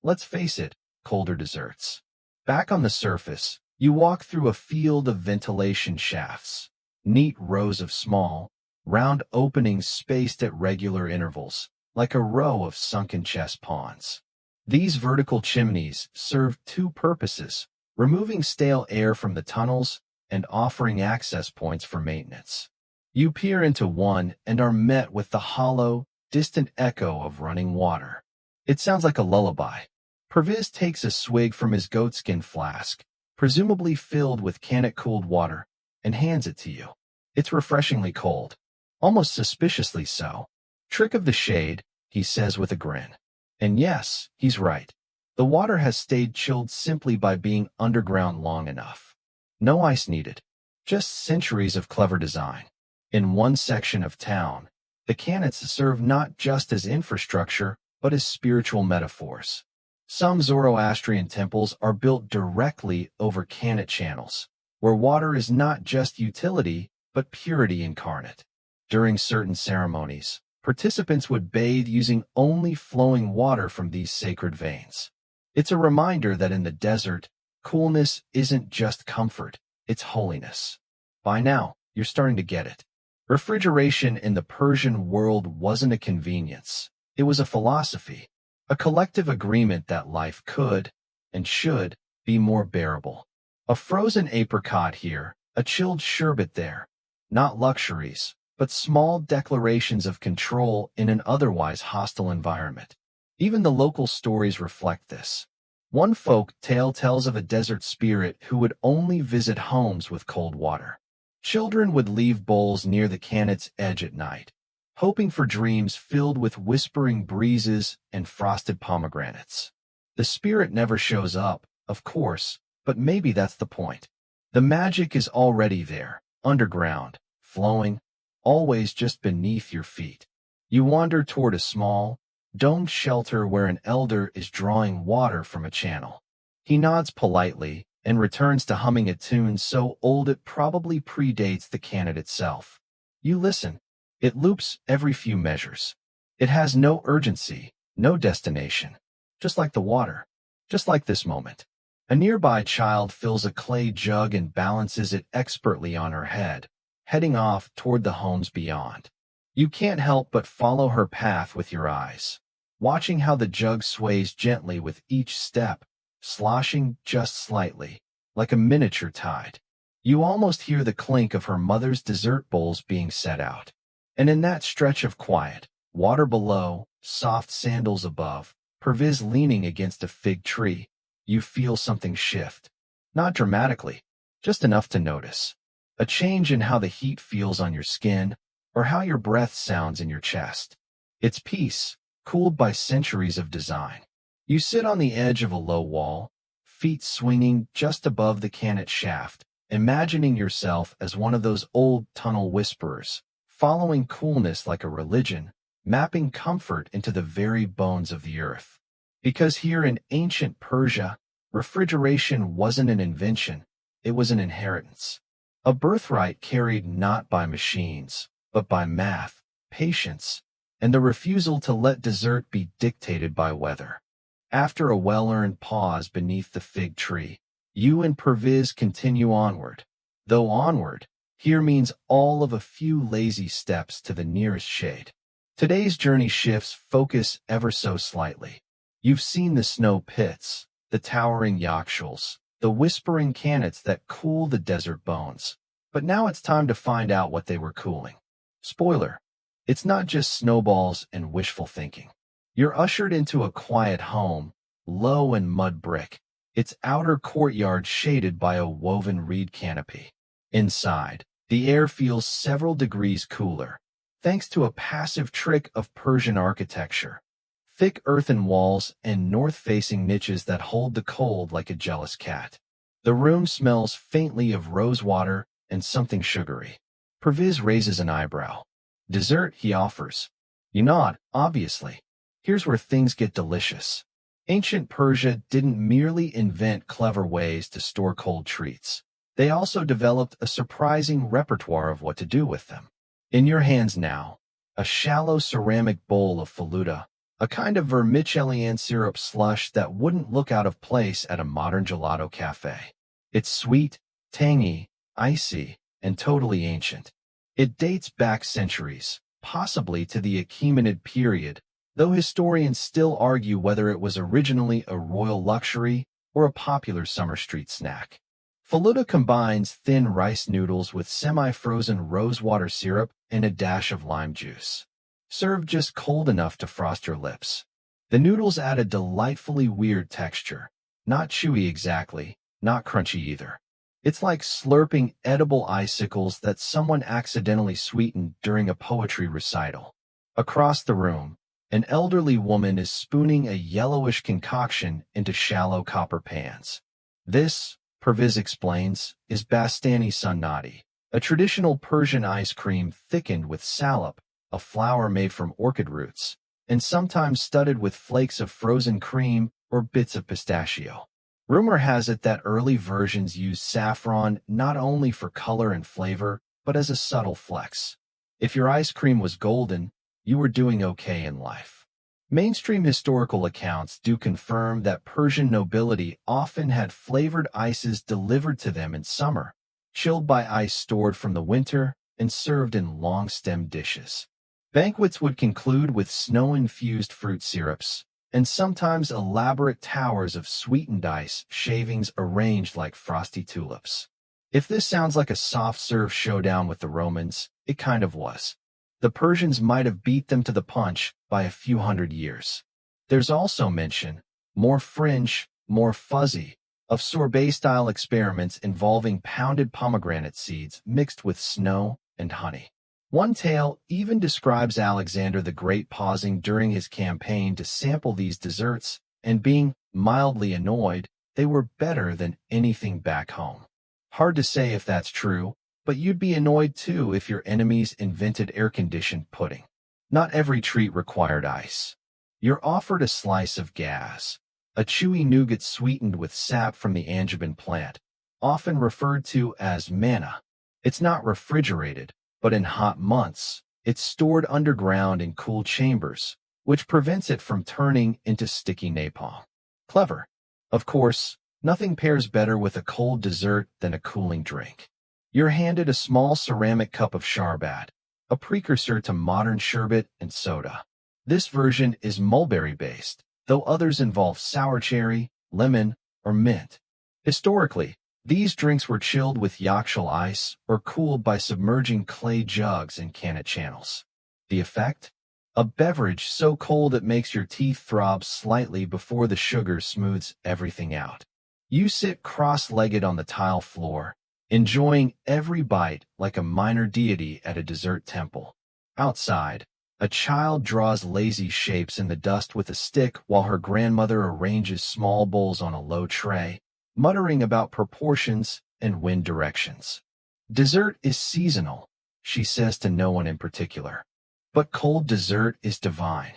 let's face it, colder desserts. Back on the surface, you walk through a field of ventilation shafts, neat rows of small, round openings spaced at regular intervals, like a row of sunken chess pawns. These vertical chimneys served two purposes: removing stale air from the tunnels and offering access points for maintenance. You peer into one and are met with the hollow, distant echo of running water. It sounds like a lullaby. Perviz takes a swig from his goatskin flask, presumably filled with Khanate-cooled water, and hands it to you. It's refreshingly cold, almost suspiciously so. Trick of the shade, he says with a grin. And yes, he's right. The water has stayed chilled simply by being underground long enough. No ice needed. Just centuries of clever design. In one section of town, the Khanates serve not just as infrastructure, but as spiritual metaphors. Some Zoroastrian temples are built directly over Khanate channels, where water is not just utility, but purity incarnate. During certain ceremonies, participants would bathe using only flowing water from these sacred veins. It's a reminder that in the desert, coolness isn't just comfort, it's holiness. By now, you're starting to get it. Refrigeration in the Persian world wasn't a convenience. It was a philosophy, a collective agreement that life could, and should, be more bearable. A frozen apricot here, a chilled sherbet there. Not luxuries, but small declarations of control in an otherwise hostile environment. Even the local stories reflect this. One folk tale tells of a desert spirit who would only visit homes with cold water. Children would leave bowls near the Khanate's edge at night, hoping for dreams filled with whispering breezes and frosted pomegranates. The spirit never shows up, of course, but maybe that's the point. The magic is already there, underground, flowing, always just beneath your feet. You wander toward a small, domed shelter where an elder is drawing water from a channel. He nods politely and returns to humming a tune so old it probably predates the Khanate itself. You listen. It loops every few measures. It has no urgency, no destination. Just like the water. Just like this moment. A nearby child fills a clay jug and balances it expertly on her head, heading off toward the homes beyond. You can't help but follow her path with your eyes, watching how the jug sways gently with each step, sloshing just slightly, like a miniature tide. You almost hear the clink of her mother's dessert bowls being set out. And in that stretch of quiet, water below, soft sandals above, Perviz leaning against a fig tree, you feel something shift. Not dramatically, just enough to notice. A change in how the heat feels on your skin, or how your breath sounds in your chest. It's peace, cooled by centuries of design. You sit on the edge of a low wall, feet swinging just above the Khanate shaft, imagining yourself as one of those old tunnel whisperers, following coolness like a religion, mapping comfort into the very bones of the earth. Because here in ancient Persia, refrigeration wasn't an invention, it was an inheritance. A birthright carried not by machines, but by math, patience, and the refusal to let dessert be dictated by weather. After a well-earned pause beneath the fig tree, you and Perviz continue onward. Though onward, here means all of a few lazy steps to the nearest shade. Today's journey shifts focus ever so slightly. You've seen the snow pits, the towering yakhchals, the whispering cannons that cool the desert bones. But now it's time to find out what they were cooling. Spoiler, it's not just snowballs and wishful thinking. You're ushered into a quiet home, low and mud brick, its outer courtyard shaded by a woven reed canopy. Inside, the air feels several degrees cooler, thanks to a passive trick of Persian architecture. Thick earthen walls and north-facing niches that hold the cold like a jealous cat. The room smells faintly of rosewater and something sugary. Perviz raises an eyebrow. Dessert, he offers. You nod, obviously. Here's where things get delicious. Ancient Persia didn't merely invent clever ways to store cold treats. They also developed a surprising repertoire of what to do with them. In your hands now, a shallow ceramic bowl of faluda, a kind of vermicelli syrup slush that wouldn't look out of place at a modern gelato cafe. It's sweet, tangy, icy, and totally ancient. It dates back centuries, possibly to the Achaemenid period, though historians still argue whether it was originally a royal luxury or a popular summer street snack. Faluda combines thin rice noodles with semi-frozen rosewater syrup and a dash of lime juice. Served just cold enough to frost your lips. The noodles add a delightfully weird texture. Not chewy exactly, not crunchy either. It's like slurping edible icicles that someone accidentally sweetened during a poetry recital. Across the room, an elderly woman is spooning a yellowish concoction into shallow copper pans. This, Perviz explains, is Bastani sunnati, a traditional Persian ice cream thickened with salep, a flour made from orchid roots, and sometimes studded with flakes of frozen cream or bits of pistachio. Rumor has it that early versions used saffron not only for color and flavor, but as a subtle flex. If your ice cream was golden, you were doing okay in life. Mainstream historical accounts do confirm that Persian nobility often had flavored ices delivered to them in summer, chilled by ice stored from the winter and served in long-stemmed dishes. Banquets would conclude with snow-infused fruit syrups, and sometimes elaborate towers of sweetened ice shavings arranged like frosty tulips. If this sounds like a soft-serve showdown with the Romans, it kind of was. The Persians might have beat them to the punch by a few hundred years. There's also mention, more fringe, more fuzzy, of sorbet-style experiments involving pounded pomegranate seeds mixed with snow and honey. One tale even describes Alexander the Great pausing during his campaign to sample these desserts and being mildly annoyed they were better than anything back home. Hard to say if that's true, but you'd be annoyed too if your enemies invented air-conditioned pudding. Not every treat required ice. You're offered a slice of gas, a chewy nougat sweetened with sap from the angevin plant, often referred to as manna. It's not refrigerated, but in hot months, it's stored underground in cool chambers, which prevents it from turning into sticky napalm. Clever. Of course, nothing pairs better with a cold dessert than a cooling drink. You're handed a small ceramic cup of sharbat, a precursor to modern sherbet and soda. This version is mulberry-based, though others involve sour cherry, lemon, or mint. Historically, these drinks were chilled with yakhchal ice or cooled by submerging clay jugs in cannet channels. The effect? A beverage so cold it makes your teeth throb slightly before the sugar smooths everything out. You sit cross-legged on the tile floor, enjoying every bite like a minor deity at a dessert temple. Outside, a child draws lazy shapes in the dust with a stick while her grandmother arranges small bowls on a low tray, muttering about proportions and wind directions. Dessert is seasonal, she says to no one in particular. But cold dessert is divine.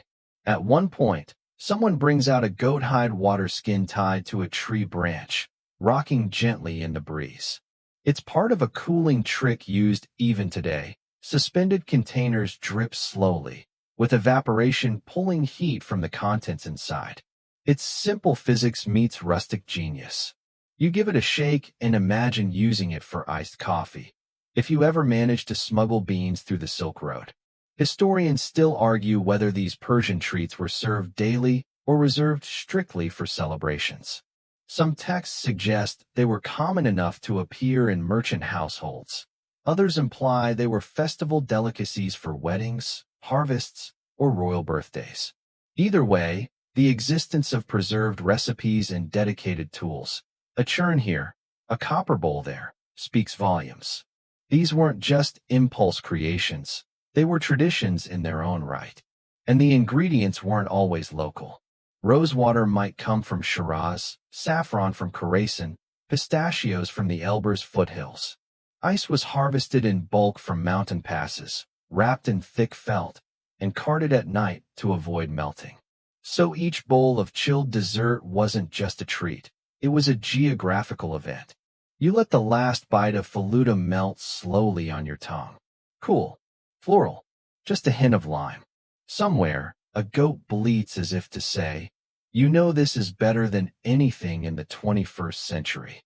At one point, someone brings out a goat hide water skin tied to a tree branch, rocking gently in the breeze. It's part of a cooling trick used even today. Suspended containers drip slowly, with evaporation pulling heat from the contents inside. It's simple physics meets rustic genius. You give it a shake and imagine using it for iced coffee. If you ever manage to smuggle beans through the Silk Road. Historians still argue whether these Persian treats were served daily or reserved strictly for celebrations. Some texts suggest they were common enough to appear in merchant households. Others imply they were festival delicacies for weddings, harvests, or royal birthdays. Either way, the existence of preserved recipes and dedicated tools, a churn here, a copper bowl there, speaks volumes. These weren't just impulse creations, they were traditions in their own right. And the ingredients weren't always local. Rosewater might come from Shiraz, saffron from Khorasan, pistachios from the Elburz foothills. Ice was harvested in bulk from mountain passes, wrapped in thick felt, and carted at night to avoid melting. So each bowl of chilled dessert wasn't just a treat, it was a geographical event. You let the last bite of faluda melt slowly on your tongue. Cool, floral, just a hint of lime. Somewhere, a goat bleats as if to say, you know this is better than anything in the 21st century.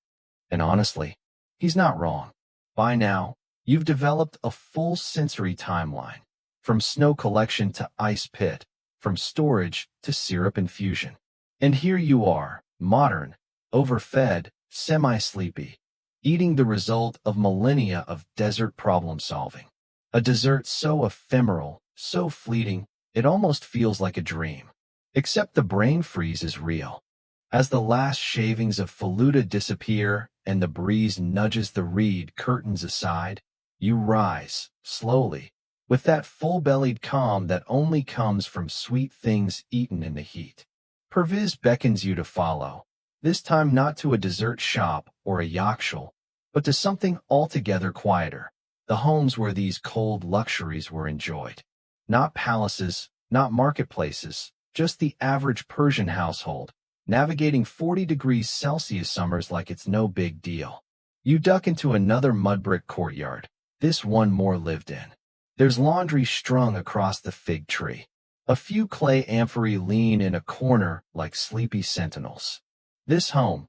And honestly, he's not wrong. By now, you've developed a full sensory timeline, from snow collection to ice pit, from storage to syrup infusion. And here you are, modern, overfed, semi-sleepy, eating the result of millennia of desert problem-solving. A dessert so ephemeral, so fleeting, it almost feels like a dream. Except the brain freeze is real. As the last shavings of faluda disappear and the breeze nudges the reed curtains aside, you rise, slowly, with that full-bellied calm that only comes from sweet things eaten in the heat. Perviz beckons you to follow, this time not to a dessert shop or a yakhchal, but to something altogether quieter, the homes where these cold luxuries were enjoyed. Not palaces, not marketplaces, just the average Persian household, navigating 40 degrees Celsius summers like it's no big deal. You duck into another mud brick courtyard, this one more lived in. There's laundry strung across the fig tree. A few clay amphorae lean in a corner like sleepy sentinels. This home,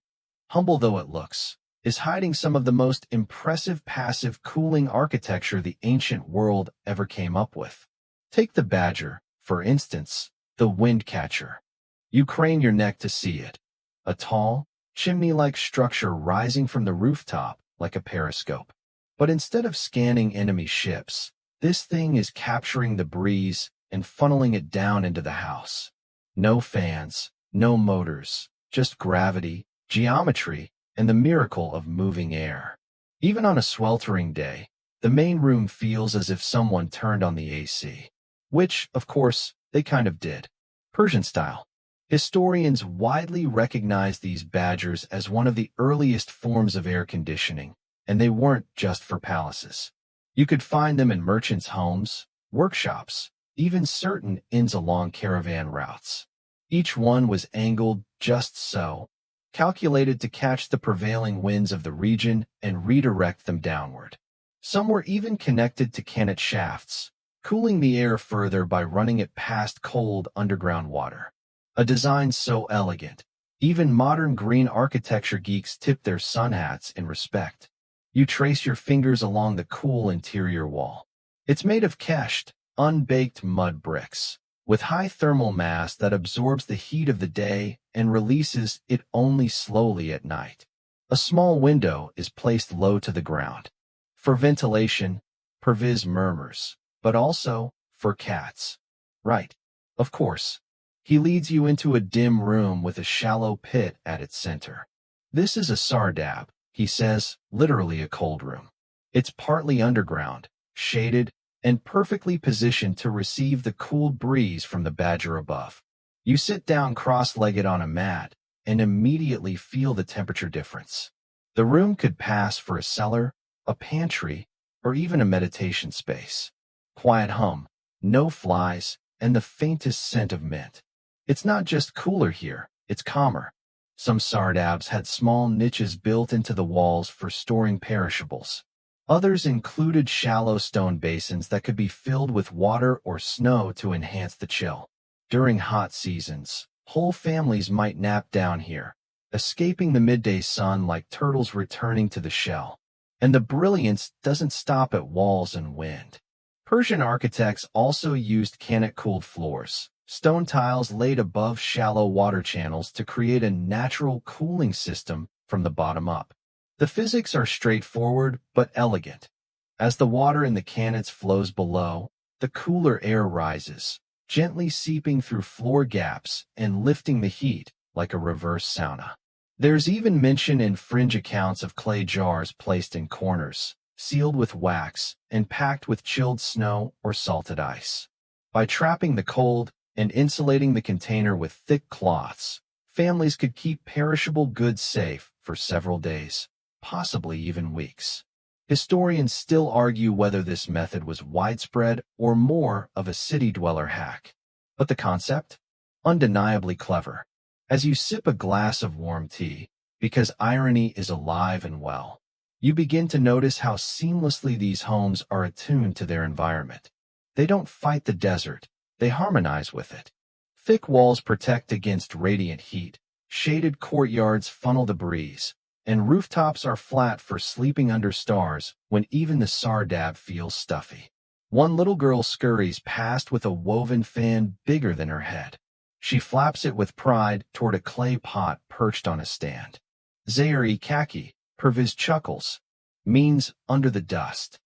humble though it looks, is hiding some of the most impressive passive cooling architecture the ancient world ever came up with. Take the badger, for instance, the wind catcher. You crane your neck to see it. A tall, chimney-like structure rising from the rooftop like a periscope. But instead of scanning enemy ships, this thing is capturing the breeze and funneling it down into the house. No fans, no motors, just gravity, geometry, and the miracle of moving air. Even on a sweltering day, the main room feels as if someone turned on the AC. Which, of course, they kind of did. Persian style. Historians widely recognize these badgers as one of the earliest forms of air conditioning, and they weren't just for palaces. You could find them in merchants' homes, workshops, even certain inns along caravan routes. Each one was angled just so, calculated to catch the prevailing winds of the region and redirect them downward. Some were even connected to cannet shafts, cooling the air further by running it past cold underground water. A design so elegant, even modern green architecture geeks tip their sun hats in respect. You trace your fingers along the cool interior wall. It's made of kesht, unbaked mud bricks, with high thermal mass that absorbs the heat of the day and releases it only slowly at night. A small window is placed low to the ground. For ventilation, Perviz murmurs, but also for cats. Right, of course. He leads you into a dim room with a shallow pit at its center. This is a sardab, he says, literally a cold room. It's partly underground, shaded, and perfectly positioned to receive the cooled breeze from the badger above. You sit down cross-legged on a mat and immediately feel the temperature difference. The room could pass for a cellar, a pantry, or even a meditation space. Quiet hum, no flies, and the faintest scent of mint. It's not just cooler here, it's calmer. Some sardabs had small niches built into the walls for storing perishables. Others included shallow stone basins that could be filled with water or snow to enhance the chill. During hot seasons, whole families might nap down here, escaping the midday sun like turtles returning to the shell. And the brilliance doesn't stop at walls and wind. Persian architects also used granite-cooled floors, stone tiles laid above shallow water channels to create a natural cooling system from the bottom up. The physics are straightforward but elegant. As the water in the cannons flows below, the cooler air rises, gently seeping through floor gaps and lifting the heat like a reverse sauna. There's even mention in fringe accounts of clay jars placed in corners, sealed with wax, and packed with chilled snow or salted ice. By trapping the cold and insulating the container with thick cloths, families could keep perishable goods safe for several days, possibly even weeks. Historians still argue whether this method was widespread or more of a city-dweller hack. But the concept? Undeniably clever. As you sip a glass of warm tea, because irony is alive and well, you begin to notice how seamlessly these homes are attuned to their environment. They don't fight the desert, they harmonize with it. Thick walls protect against radiant heat, shaded courtyards funnel the breeze, and rooftops are flat for sleeping under stars when even the sardab feels stuffy. One little girl scurries past with a woven fan bigger than her head. She flaps it with pride toward a clay pot perched on a stand. Zairi Kaki, Perviz chuckles, means under the dust.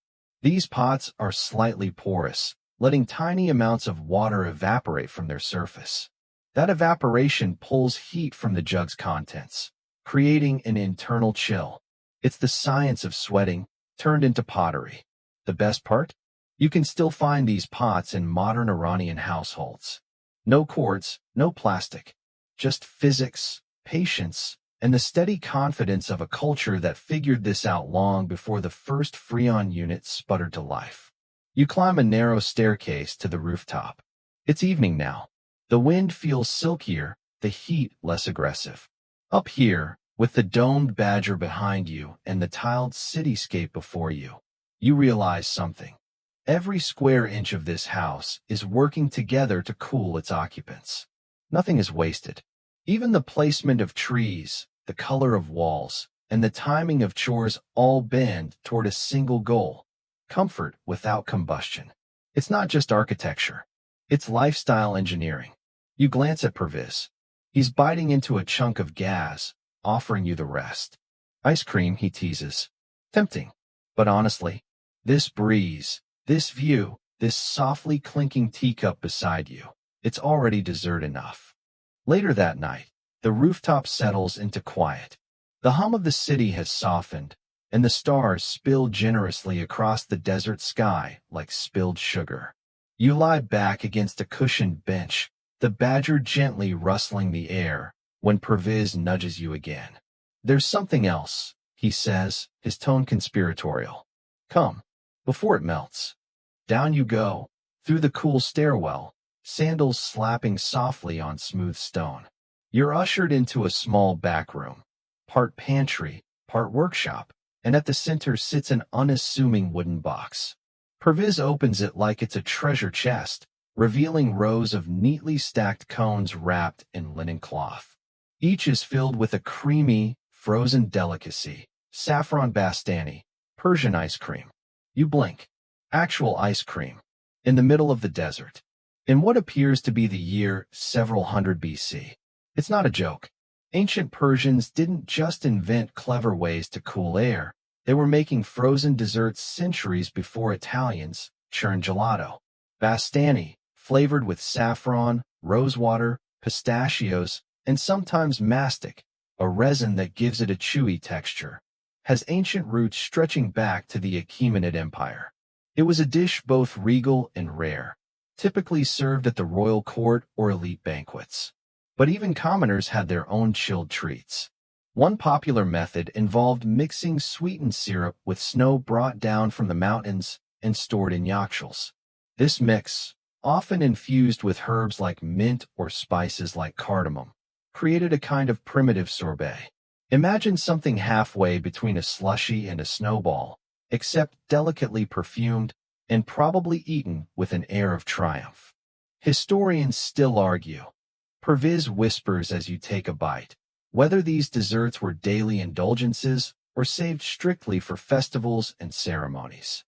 These pots are slightly porous, letting tiny amounts of water evaporate from their surface. That evaporation pulls heat from the jug's contents, creating an internal chill. It's the science of sweating turned into pottery. The best part? You can still find these pots in modern Iranian households. No cords, no plastic, just physics, patience, and the steady confidence of a culture that figured this out long before the first Freon unit sputtered to life. You climb a narrow staircase to the rooftop. It's evening now. The wind feels silkier, the heat less aggressive. Up here, with the domed badger behind you and the tiled cityscape before you, you realize something. Every square inch of this house is working together to cool its occupants. Nothing is wasted. Even the placement of trees, the color of walls, and the timing of chores all bend toward a single goal: comfort without combustion. It's not just architecture. It's lifestyle engineering. You glance at Perviz. He's biting into a chunk of gas, offering you the rest. Ice cream, he teases. Tempting. But honestly, this breeze, this view, this softly clinking teacup beside you, it's already dessert enough. Later that night, the rooftop settles into quiet. The hum of the city has softened, and the stars spill generously across the desert sky like spilled sugar. You lie back against a cushioned bench, the badger gently rustling the air, when Perviz nudges you again. There's something else, he says, his tone conspiratorial. Come, before it melts. Down you go, through the cool stairwell, sandals slapping softly on smooth stone. You're ushered into a small back room, part pantry, part workshop, and at the center sits an unassuming wooden box. Perviz opens it like it's a treasure chest, revealing rows of neatly stacked cones wrapped in linen cloth. Each is filled with a creamy, frozen delicacy, saffron bastani, Persian ice cream. You blink. Actual ice cream. In the middle of the desert. In what appears to be the year several hundred BC. It's not a joke. Ancient Persians didn't just invent clever ways to cool air. They were making frozen desserts centuries before Italians churned gelato. Bastani, flavored with saffron, rosewater, pistachios, and sometimes mastic, a resin that gives it a chewy texture, has ancient roots stretching back to the Achaemenid Empire. It was a dish both regal and rare, typically served at the royal court or elite banquets. But even commoners had their own chilled treats. One popular method involved mixing sweetened syrup with snow brought down from the mountains and stored in yakhchals. This mix, often infused with herbs like mint or spices like cardamom, created a kind of primitive sorbet. Imagine something halfway between a slushy and a snowball, except delicately perfumed and probably eaten with an air of triumph. Historians still argue. Perviz whispers as you take a bite, whether these desserts were daily indulgences or saved strictly for festivals and ceremonies.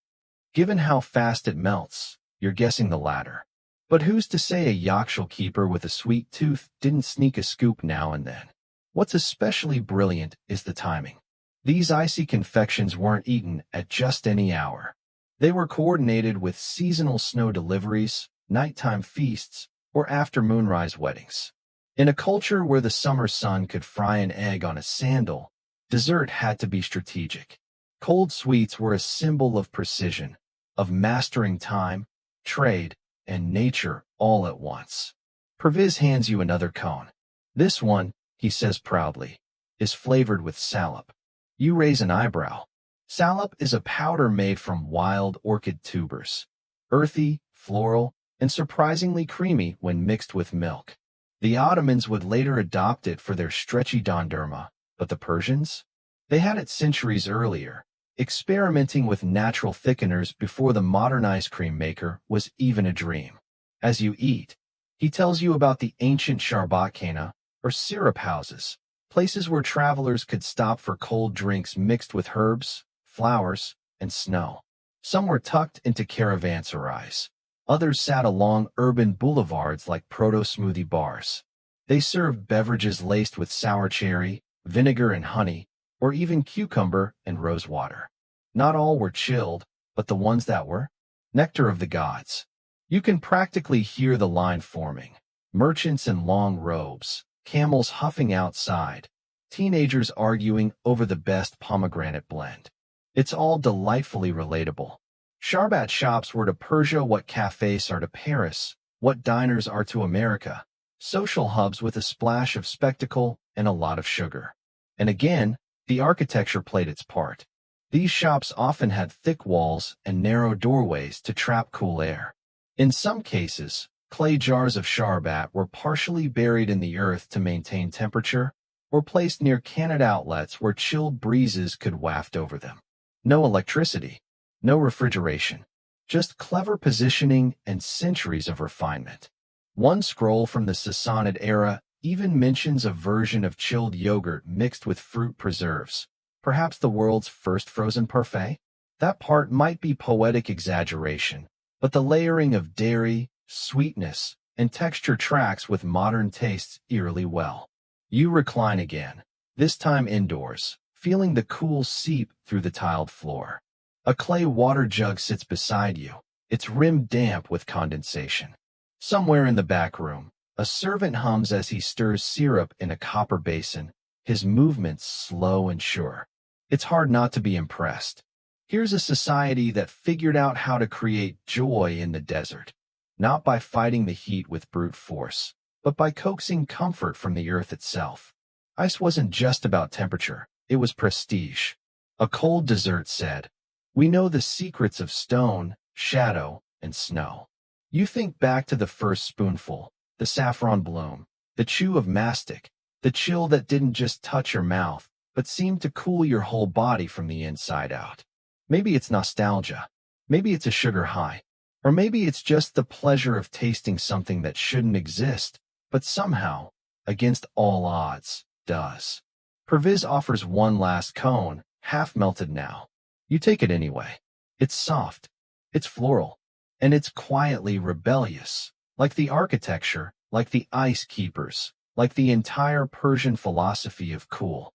Given how fast it melts, you're guessing the latter. But who's to say a yakhchal keeper with a sweet tooth didn't sneak a scoop now and then? What's especially brilliant is the timing. These icy confections weren't eaten at just any hour. They were coordinated with seasonal snow deliveries, nighttime feasts, or after moonrise weddings. In a culture where the summer sun could fry an egg on a sandal, dessert had to be strategic. Cold sweets were a symbol of precision, of mastering time, trade, and nature all at once. Perviz hands you another cone. This one, he says proudly, is flavored with salep. You raise an eyebrow. Salep is a powder made from wild orchid tubers. Earthy, floral, and surprisingly creamy when mixed with milk. The Ottomans would later adopt it for their stretchy dondurma, but the Persians? They had it centuries earlier, experimenting with natural thickeners before the modern ice cream maker was even a dream. As you eat, he tells you about the ancient sharbatkhana, or syrup houses, places where travelers could stop for cold drinks mixed with herbs, flowers, and snow. Some were tucked into caravanserais. Others sat along urban boulevards like proto-smoothie bars. They served beverages laced with sour cherry, vinegar and honey, or even cucumber and rose water. Not all were chilled, but the ones that were, nectar of the gods. You can practically hear the line forming. Merchants in long robes, camels huffing outside, teenagers arguing over the best pomegranate blend. It's all delightfully relatable. Sharbat shops were to Persia what cafes are to Paris, what diners are to America. Social hubs with a splash of spectacle and a lot of sugar. And again, the architecture played its part. These shops often had thick walls and narrow doorways to trap cool air. In some cases, clay jars of sharbat were partially buried in the earth to maintain temperature, or placed near cannon outlets where chilled breezes could waft over them. No electricity, no refrigeration, just clever positioning and centuries of refinement. One scroll from the Sassanid era even mentions a version of chilled yogurt mixed with fruit preserves, perhaps the world's first frozen parfait. That part might be poetic exaggeration, but the layering of dairy, sweetness, and texture tracks with modern tastes eerily well. You recline again, this time indoors, feeling the cool seep through the tiled floor. A clay water jug sits beside you, its rim damp with condensation. Somewhere in the back room, a servant hums as he stirs syrup in a copper basin, his movements slow and sure. It's hard not to be impressed. Here's a society that figured out how to create joy in the desert, not by fighting the heat with brute force, but by coaxing comfort from the earth itself. Ice wasn't just about temperature, it was prestige. A cold dessert said, "We know the secrets of stone, shadow, and snow." You think back to the first spoonful, the saffron bloom, the chew of mastic, the chill that didn't just touch your mouth, but seemed to cool your whole body from the inside out. Maybe it's nostalgia, maybe it's a sugar high, or maybe it's just the pleasure of tasting something that shouldn't exist, but somehow, against all odds, does. Perviz offers one last cone, half melted now. You take it anyway. It's soft, it's floral, and it's quietly rebellious, like the architecture, like the ice keepers, like the entire Persian philosophy of cool.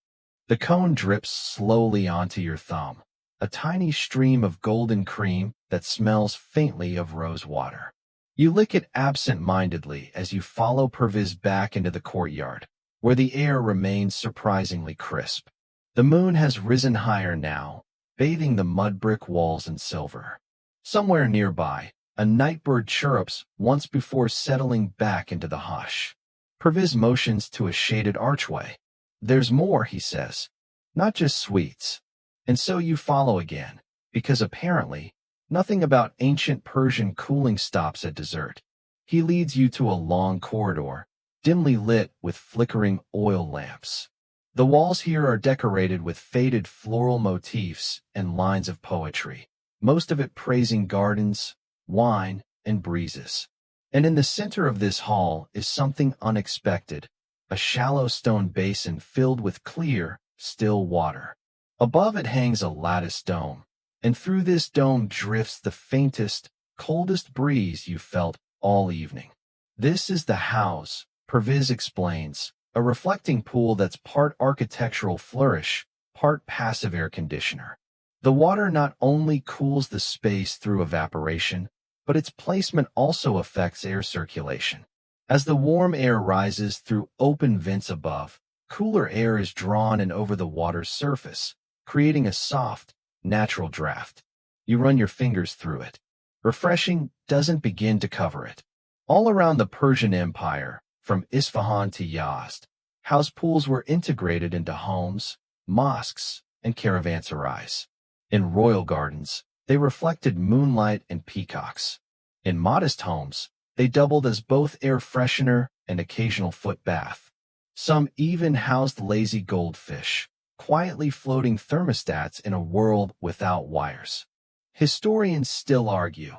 The cone drips slowly onto your thumb, a tiny stream of golden cream that smells faintly of rose water. You lick it absent-mindedly as you follow Perviz back into the courtyard, where the air remains surprisingly crisp. The moon has risen higher now, bathing the mud brick walls in silver. Somewhere nearby, a nightbird chirrups once before settling back into the hush. Perviz motions to a shaded archway. "There's more," he says. "Not just sweets." And so you follow again, because apparently, nothing about ancient Persian cooling stops at dessert. He leads you to a long corridor, dimly lit with flickering oil lamps. The walls here are decorated with faded floral motifs and lines of poetry, most of it praising gardens, wine, and breezes. And in the center of this hall is something unexpected, a shallow stone basin filled with clear, still water. Above it hangs a lattice dome, and through this dome drifts the faintest, coldest breeze you felt all evening. This is the house, Perviz explains, a reflecting pool that's part architectural flourish, part passive air conditioner. The water not only cools the space through evaporation, but its placement also affects air circulation. As the warm air rises through open vents above, cooler air is drawn in over the water's surface, creating a soft, natural draft. You run your fingers through it. Refreshing doesn't begin to cover it. All around the Persian Empire, from Isfahan to Yazd, house pools were integrated into homes, mosques, and caravanserais. In royal gardens, they reflected moonlight and peacocks. In modest homes, they doubled as both air freshener and occasional foot bath. Some even housed lazy goldfish, quietly floating thermostats in a world without wires. Historians still argue,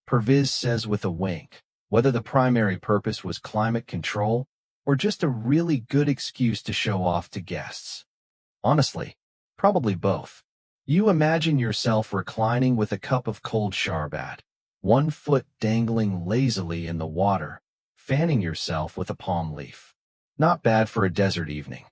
Perviz says with a wink, whether the primary purpose was climate control or just a really good excuse to show off to guests. Honestly, probably both. You imagine yourself reclining with a cup of cold sharbat, one foot dangling lazily in the water, fanning yourself with a palm leaf. Not bad for a desert evening.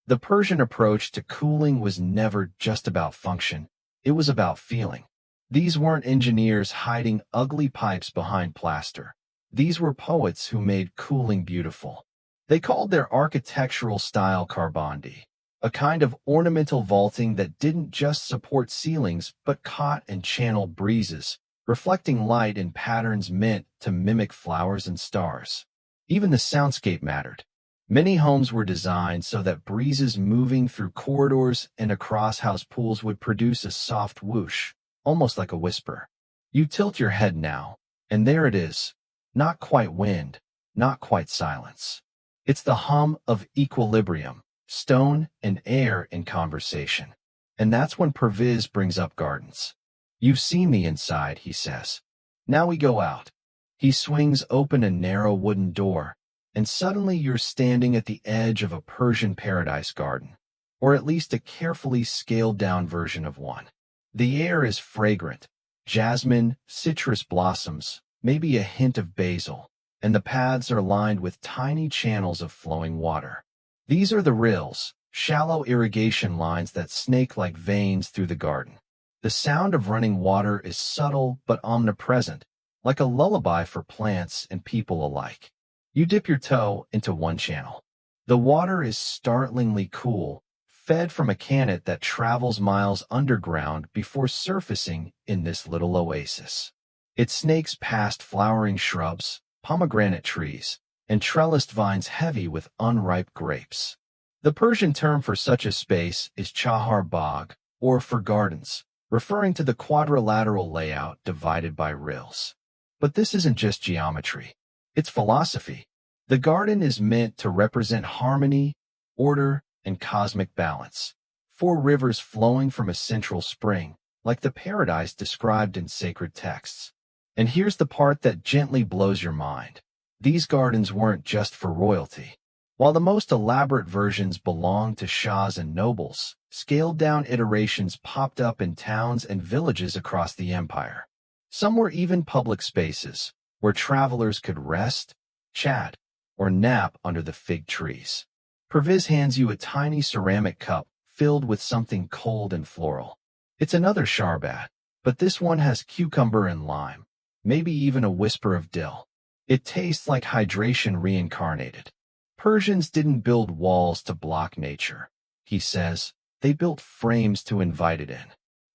The Persian approach to cooling was never just about function, it was about feeling. These weren't engineers hiding ugly pipes behind plaster. These were poets who made cooling beautiful. They called their architectural style carbandi, a kind of ornamental vaulting that didn't just support ceilings but caught and channeled breezes, reflecting light in patterns meant to mimic flowers and stars. Even the soundscape mattered. Many homes were designed so that breezes moving through corridors and across house pools would produce a soft whoosh, almost like a whisper. You tilt your head now, and there it is. Not quite wind, not quite silence. It's the hum of equilibrium, stone and air in conversation. And that's when Perviz brings up gardens. You've seen the inside, he says. Now we go out. He swings open a narrow wooden door, and suddenly you're standing at the edge of a Persian paradise garden, or at least a carefully scaled-down version of one. The air is fragrant, jasmine, citrus blossoms, maybe a hint of basil, and the paths are lined with tiny channels of flowing water. These are the rills, shallow irrigation lines that snake like veins through the garden. The sound of running water is subtle but omnipresent, like a lullaby for plants and people alike. You dip your toe into one channel. The water is startlingly cool, fed from a canet that travels miles underground before surfacing in this little oasis. It snakes past flowering shrubs, pomegranate trees, and trellised vines heavy with unripe grapes. The Persian term for such a space is chahar bagh, or for gardens, referring to the quadrilateral layout divided by rills. But this isn't just geometry. It's philosophy. The garden is meant to represent harmony, order, and cosmic balance. 4 rivers flowing from a central spring, like the paradise described in sacred texts. And here's the part that gently blows your mind. These gardens weren't just for royalty. While the most elaborate versions belonged to shahs and nobles, scaled-down iterations popped up in towns and villages across the empire. Some were even public spaces, where travelers could rest, chat, or nap under the fig trees. Perviz hands you a tiny ceramic cup filled with something cold and floral. It's another sharbat, but this one has cucumber and lime, maybe even a whisper of dill. It tastes like hydration reincarnated. Persians didn't build walls to block nature, he says. They built frames to invite it in.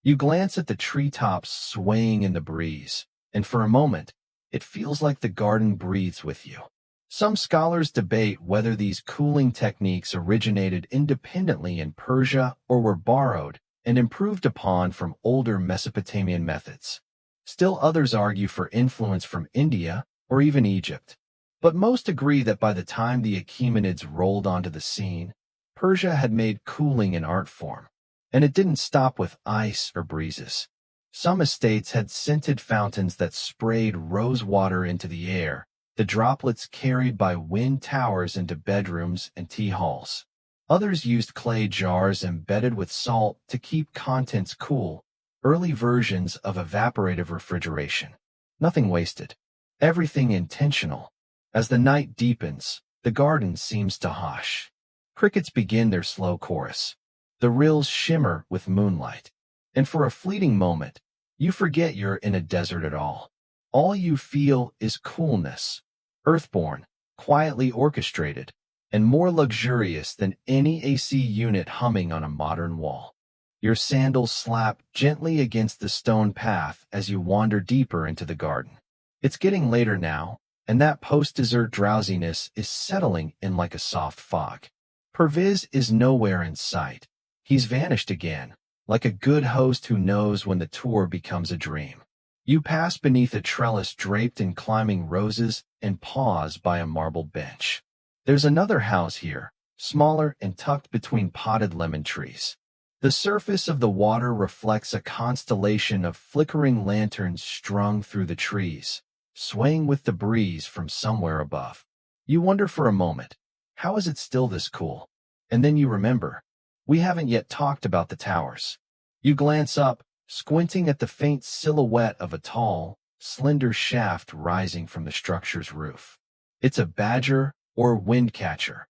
You glance at the treetops swaying in the breeze, and for a moment, it feels like the garden breathes with you. Some scholars debate whether these cooling techniques originated independently in Persia or were borrowed and improved upon from older Mesopotamian methods. Still others argue for influence from India, or even Egypt. But most agree that by the time the Achaemenids rolled onto the scene, Persia had made cooling an art form. And it didn't stop with ice or breezes. Some estates had scented fountains that sprayed rose water into the air, the droplets carried by wind towers into bedrooms and tea halls. Others used clay jars embedded with salt to keep contents cool, early versions of evaporative refrigeration. Nothing wasted. Everything intentional. As the night deepens, the garden seems to hush. Crickets begin their slow chorus. The rills shimmer with moonlight. And for a fleeting moment, you forget you're in a desert at all. All you feel is coolness, earthborn, quietly orchestrated, and more luxurious than any AC unit humming on a modern wall. Your sandals slap gently against the stone path as you wander deeper into the garden. It's getting later now, and that post-dessert drowsiness is settling in like a soft fog. Perviz is nowhere in sight. He's vanished again, like a good host who knows when the tour becomes a dream. You pass beneath a trellis draped in climbing roses and pause by a marble bench. There's another house here, smaller and tucked between potted lemon trees. The surface of the water reflects a constellation of flickering lanterns strung through the trees, swaying with the breeze from somewhere above. You wonder for a moment, how is it still this cool? And then you remember, we haven't yet talked about the towers. You glance up, squinting at the faint silhouette of a tall, slender shaft rising from the structure's roof. It's a badger or wind catcher,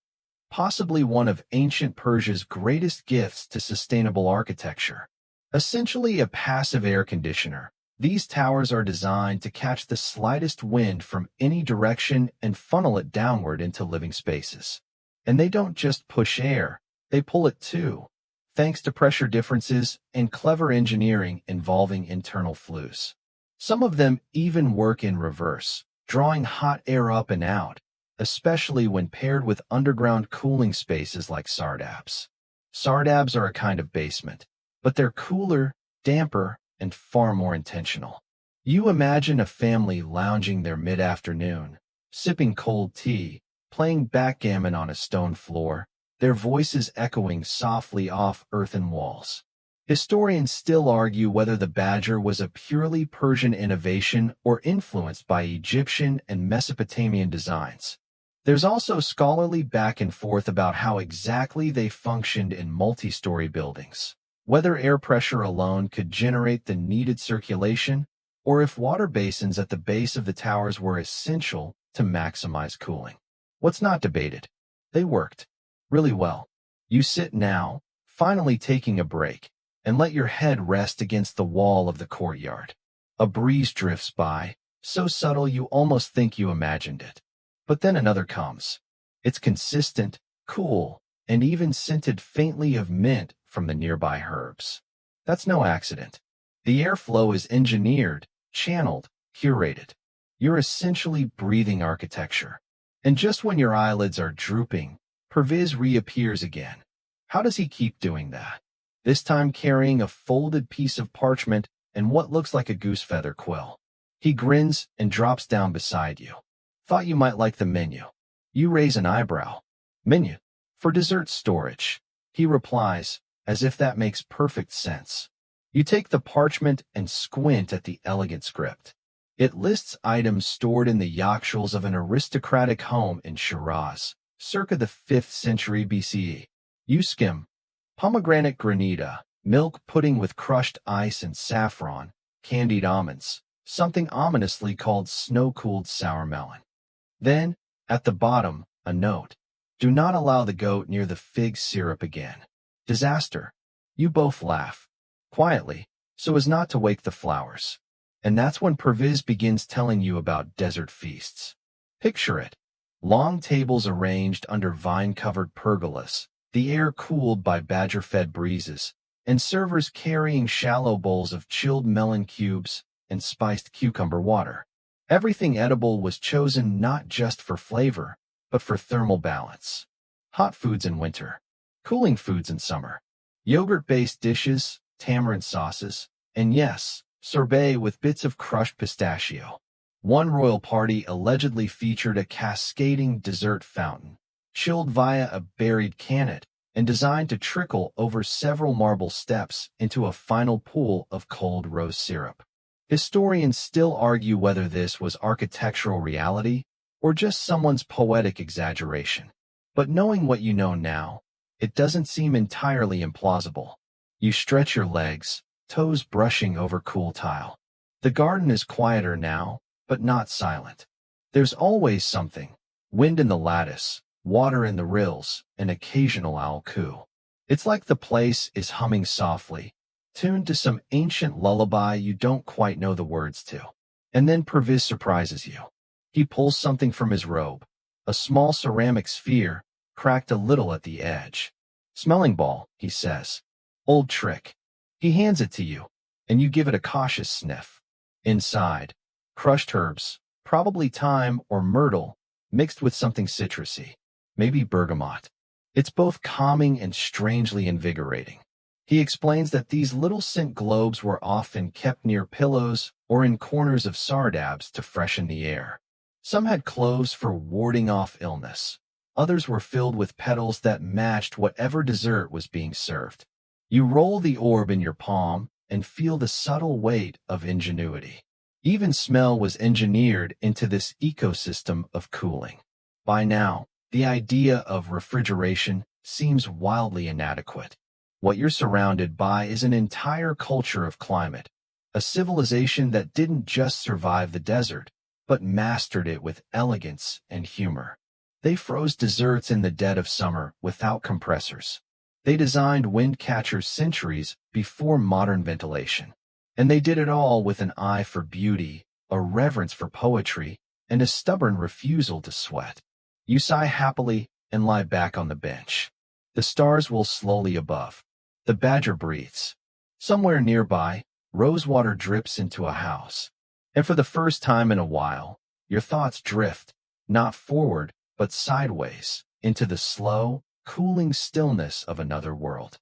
possibly one of ancient Persia's greatest gifts to sustainable architecture. Essentially a passive air conditioner, these towers are designed to catch the slightest wind from any direction and funnel it downward into living spaces. And they don't just push air, they pull it too, thanks to pressure differences and clever engineering involving internal flues. Some of them even work in reverse, drawing hot air up and out, especially when paired with underground cooling spaces like sardabs. Sardabs are a kind of basement, but they're cooler, damper, and far more intentional. You imagine a family lounging there mid-afternoon, sipping cold tea, playing backgammon on a stone floor, their voices echoing softly off earthen walls. Historians still argue whether the badger was a purely Persian innovation or influenced by Egyptian and Mesopotamian designs. There's also scholarly back and forth about how exactly they functioned in multi-story buildings, whether air pressure alone could generate the needed circulation, or if water basins at the base of the towers were essential to maximize cooling. What's not debated? They worked. Really well. You sit now, finally taking a break, and let your head rest against the wall of the courtyard. A breeze drifts by, so subtle you almost think you imagined it. But then another comes. It's consistent, cool, and even scented faintly of mint from the nearby herbs. That's no accident. The airflow is engineered, channeled, curated. You're essentially breathing architecture. And just when your eyelids are drooping, Perviz reappears again. How does he keep doing that? This time carrying a folded piece of parchment and what looks like a goose feather quill. He grins and drops down beside you. Thought you might like the menu. You raise an eyebrow. Menu. For dessert storage. He replies, as if that makes perfect sense. You take the parchment and squint at the elegant script. It lists items stored in the yakhchals of an aristocratic home in Shiraz, circa the 5th century BCE. You skim. Pomegranate granita, milk pudding with crushed ice and saffron, candied almonds, something ominously called snow-cooled sour melon. Then, at the bottom, a note. Do not allow the goat near the fig syrup again. Disaster. You both laugh. Quietly, so as not to wake the flowers. And that's when Perviz begins telling you about desert feasts. Picture it. Long tables arranged under vine-covered pergolas, the air cooled by badger-fed breezes, and servers carrying shallow bowls of chilled melon cubes and spiced cucumber water. Everything edible was chosen not just for flavor, but for thermal balance. Hot foods in winter, cooling foods in summer, yogurt-based dishes, tamarind sauces, and yes, sorbet with bits of crushed pistachio. One royal party allegedly featured a cascading dessert fountain, chilled via a buried canet, and designed to trickle over several marble steps into a final pool of cold rose syrup. Historians still argue whether this was architectural reality or just someone's poetic exaggeration. But knowing what you know now, it doesn't seem entirely implausible. You stretch your legs, toes brushing over cool tile. The garden is quieter now, but not silent. There's always something: wind in the lattice, water in the rills, an occasional owl coo. It's like the place is humming softly, tuned to some ancient lullaby you don't quite know the words to. And then Perviz surprises you. He pulls something from his robe, a small ceramic sphere, cracked a little at the edge. "Smelling ball," he says. "Old trick." He hands it to you, and you give it a cautious sniff. Inside, crushed herbs, probably thyme or myrtle, mixed with something citrusy, maybe bergamot. It's both calming and strangely invigorating. He explains that these little scent globes were often kept near pillows or in corners of sardabs to freshen the air. Some had cloves for warding off illness. Others were filled with petals that matched whatever dessert was being served. You roll the orb in your palm and feel the subtle weight of ingenuity. Even smell was engineered into this ecosystem of cooling. By now, the idea of refrigeration seems wildly inadequate. What you're surrounded by is an entire culture of climate, a civilization that didn't just survive the desert, but mastered it with elegance and humor. They froze desserts in the dead of summer without compressors. They designed wind catchers centuries before modern ventilation. And they did it all with an eye for beauty, a reverence for poetry, and a stubborn refusal to sweat. You sigh happily and lie back on the bench. The stars will slowly above. The badger breathes. Somewhere nearby, rosewater drips into a house. And for the first time in a while, your thoughts drift, not forward, but sideways, into the slow, cooling stillness of another world.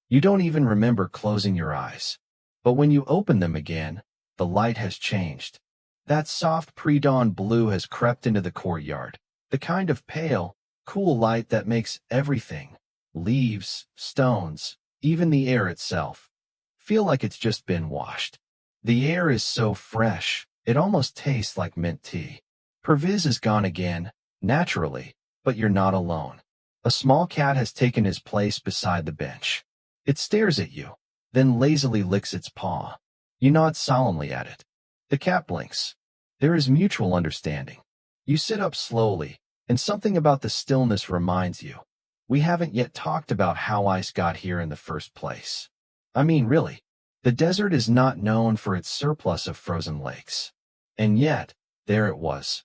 You don't even remember closing your eyes. But when you open them again, the light has changed. That soft pre-dawn blue has crept into the courtyard, the kind of pale, cool light that makes everything, leaves, stones, even the air itself, feel like it's just been washed. The air is so fresh, it almost tastes like mint tea. Perviz is gone again, naturally, but you're not alone. A small cat has taken his place beside the bench. It stares at you, then lazily licks its paw. You nod solemnly at it. The cat blinks. There is mutual understanding. You sit up slowly, and something about the stillness reminds you. We haven't yet talked about how ice got here in the first place. I mean, really, the desert is not known for its surplus of frozen lakes. And yet, there it was.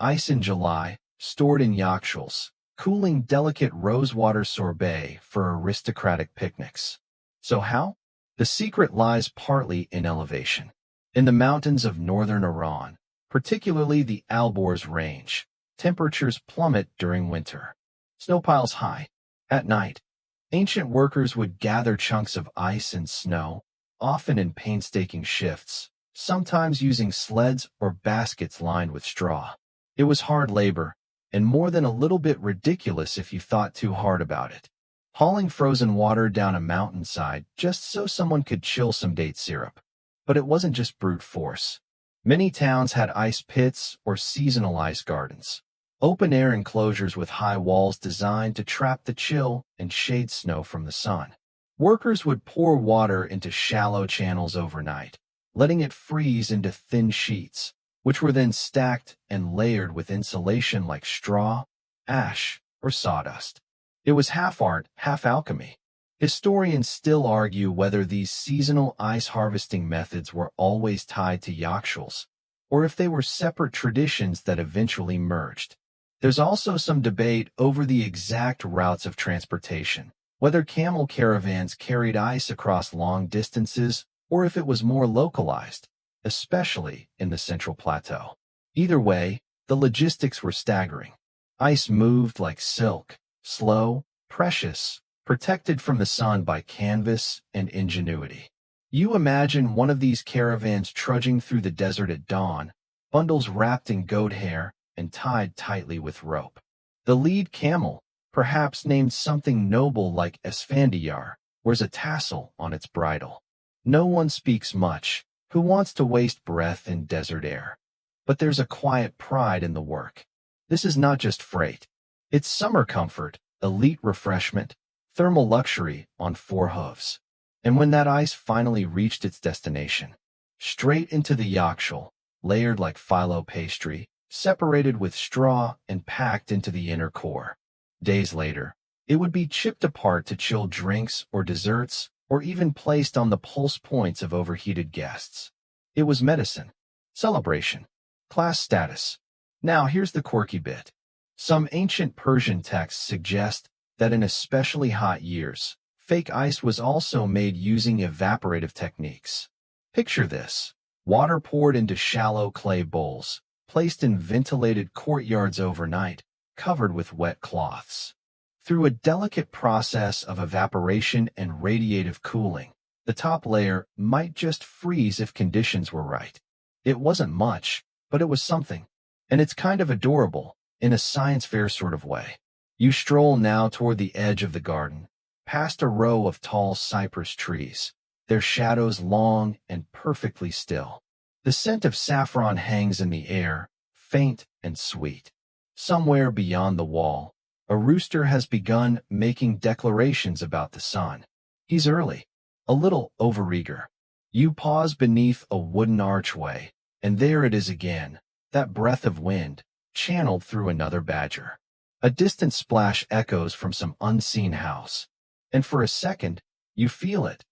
Ice in July, stored in yakhchals, cooling delicate rosewater sorbet for aristocratic picnics. So how? The secret lies partly in elevation. In the mountains of northern Iran, particularly the Alborz range, temperatures plummet during winter. Snow piles high. At night, ancient workers would gather chunks of ice and snow, often in painstaking shifts, sometimes using sleds or baskets lined with straw. It was hard labor, and more than a little bit ridiculous if you thought too hard about it. Hauling frozen water down a mountainside just so someone could chill some date syrup. But it wasn't just brute force. Many towns had ice pits or seasonal ice gardens, open-air enclosures with high walls designed to trap the chill and shade snow from the sun. Workers would pour water into shallow channels overnight, letting it freeze into thin sheets, which were then stacked and layered with insulation like straw, ash, or sawdust. It was half art, half alchemy. Historians still argue whether these seasonal ice harvesting methods were always tied to yakhchals, or if they were separate traditions that eventually merged. There's also some debate over the exact routes of transportation, whether camel caravans carried ice across long distances or if it was more localized, especially in the Central Plateau. Either way, the logistics were staggering. Ice moved like silk, slow, precious, protected from the sun by canvas and ingenuity. You imagine one of these caravans trudging through the desert at dawn, bundles wrapped in goat hair and tied tightly with rope. The lead camel, perhaps named something noble like Esfandiyar, wears a tassel on its bridle. No one speaks much. Who wants to waste breath in desert air? But there's a quiet pride in the work. This is not just freight. It's summer comfort, elite refreshment, thermal luxury on four hooves. And when that ice finally reached its destination, straight into the yakhchal, layered like phyllo pastry, separated with straw and packed into the inner core. Days later, it would be chipped apart to chill drinks or desserts, or even placed on the pulse points of overheated guests. It was medicine, celebration, class status. Now here's the quirky bit. Some ancient Persian texts suggest that in especially hot years, fake ice was also made using evaporative techniques. Picture this: water poured into shallow clay bowls, placed in ventilated courtyards overnight, covered with wet cloths. Through a delicate process of evaporation and radiative cooling, the top layer might just freeze if conditions were right. It wasn't much, but it was something. And it's kind of adorable, in a science fair sort of way. You stroll now toward the edge of the garden, past a row of tall cypress trees, their shadows long and perfectly still. The scent of saffron hangs in the air, faint and sweet. Somewhere beyond the wall, a rooster has begun making declarations about the sun. He's early, a little overeager. You pause beneath a wooden archway, and there it is again, that breath of wind, channeled through another badger. A distant splash echoes from some unseen house, and for a second, you feel it,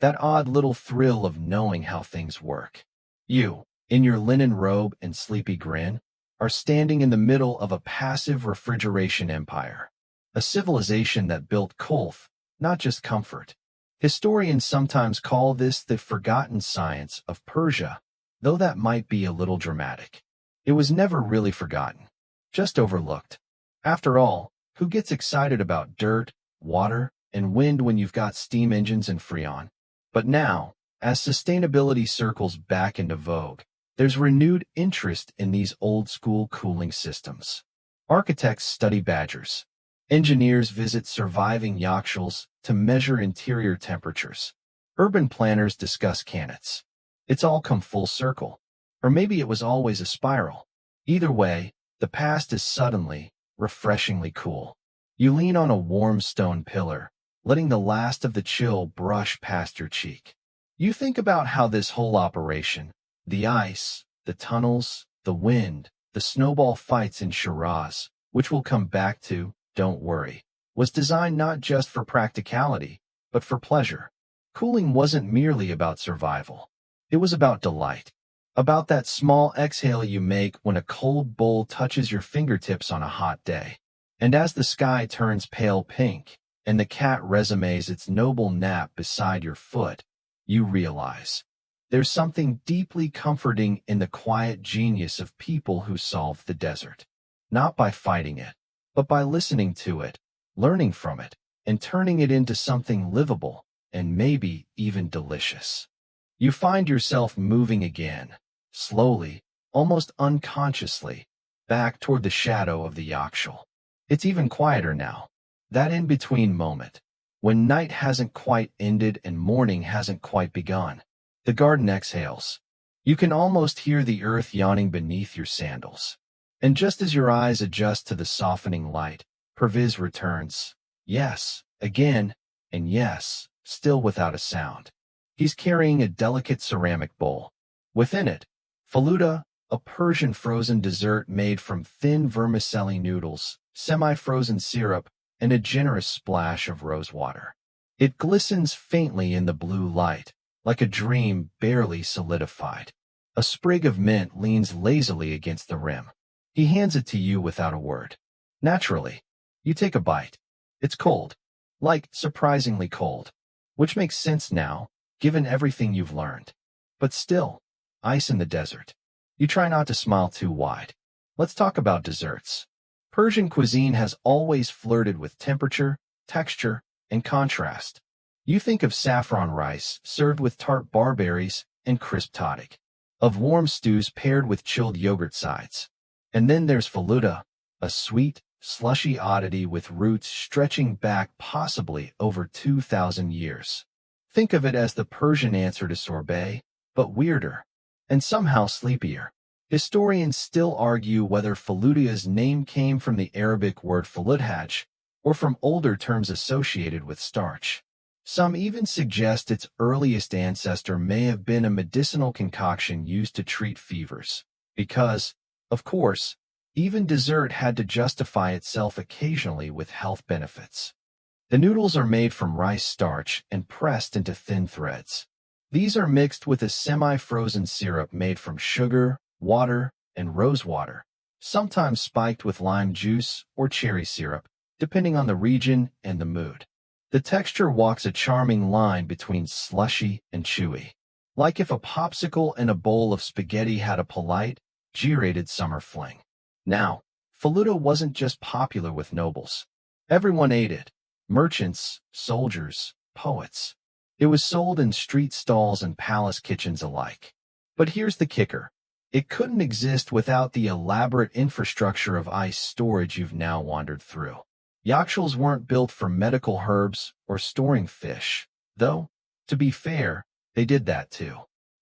that odd little thrill of knowing how things work. You, in your linen robe and sleepy grin, are standing in the middle of a passive refrigeration empire, a civilization that built kulth, not just comfort. Historians sometimes call this the forgotten science of Persia, though that might be a little dramatic. It was never really forgotten, just overlooked. After all, who gets excited about dirt, water, and wind when you've got steam engines and Freon? But now, as sustainability circles back into vogue, there's renewed interest in these old-school cooling systems. Architects study badgers. Engineers visit surviving yakhchals to measure interior temperatures. Urban planners discuss canates. It's all come full circle. Or maybe it was always a spiral. Either way, the past is suddenly, refreshingly cool. You lean on a warm stone pillar, letting the last of the chill brush past your cheek. You think about how this whole operation, the ice, the tunnels, the wind, the snowball fights in Shiraz, which we'll come back to, don't worry, was designed not just for practicality, but for pleasure. Cooling wasn't merely about survival. It was about delight. About that small exhale you make when a cold bowl touches your fingertips on a hot day. And as the sky turns pale pink, and the cat resumes its noble nap beside your foot, you realize there's something deeply comforting in the quiet genius of people who solved the desert. Not by fighting it, but by listening to it, learning from it, and turning it into something livable, and maybe even delicious. You find yourself moving again, slowly, almost unconsciously, back toward the shadow of the yakhchal. It's even quieter now, that in-between moment, when night hasn't quite ended and morning hasn't quite begun. The garden exhales. You can almost hear the earth yawning beneath your sandals. And just as your eyes adjust to the softening light, Perviz returns. Yes, again, and yes, still without a sound. He's carrying a delicate ceramic bowl. Within it, faluda, a Persian frozen dessert made from thin vermicelli noodles, semi-frozen syrup, and a generous splash of rose water. It glistens faintly in the blue light, like a dream barely solidified. A sprig of mint leans lazily against the rim. He hands it to you without a word. Naturally, you take a bite. It's cold. Like, surprisingly cold. Which makes sense now, given everything you've learned. But still, ice in the desert. You try not to smile too wide. Let's talk about desserts. Persian cuisine has always flirted with temperature, texture, and contrast. You think of saffron rice served with tart barberries and crisp tadik. of warm stews paired with chilled yogurt sides. And then there's faluda, a sweet, slushy oddity with roots stretching back possibly over 2,000 years. Think of it as the Persian answer to sorbet, but weirder, and somehow sleepier. Historians still argue whether faluda's name came from the Arabic word faludhaj, or from older terms associated with starch. Some even suggest its earliest ancestor may have been a medicinal concoction used to treat fevers, because, of course, even dessert had to justify itself occasionally with health benefits. The noodles are made from rice starch and pressed into thin threads. These are mixed with a semi-frozen syrup made from sugar, water, and rose water, sometimes spiked with lime juice or cherry syrup, depending on the region and the mood. The texture walks a charming line between slushy and chewy, like if a popsicle and a bowl of spaghetti had a polite, G-rated summer fling. Now, faluda wasn't just popular with nobles. Everyone ate it. Merchants, soldiers, poets. It was sold in street stalls and palace kitchens alike. But here's the kicker. It couldn't exist without the elaborate infrastructure of ice storage you've now wandered through. Yakhchals weren't built for medical herbs or storing fish, though, to be fair, they did that too.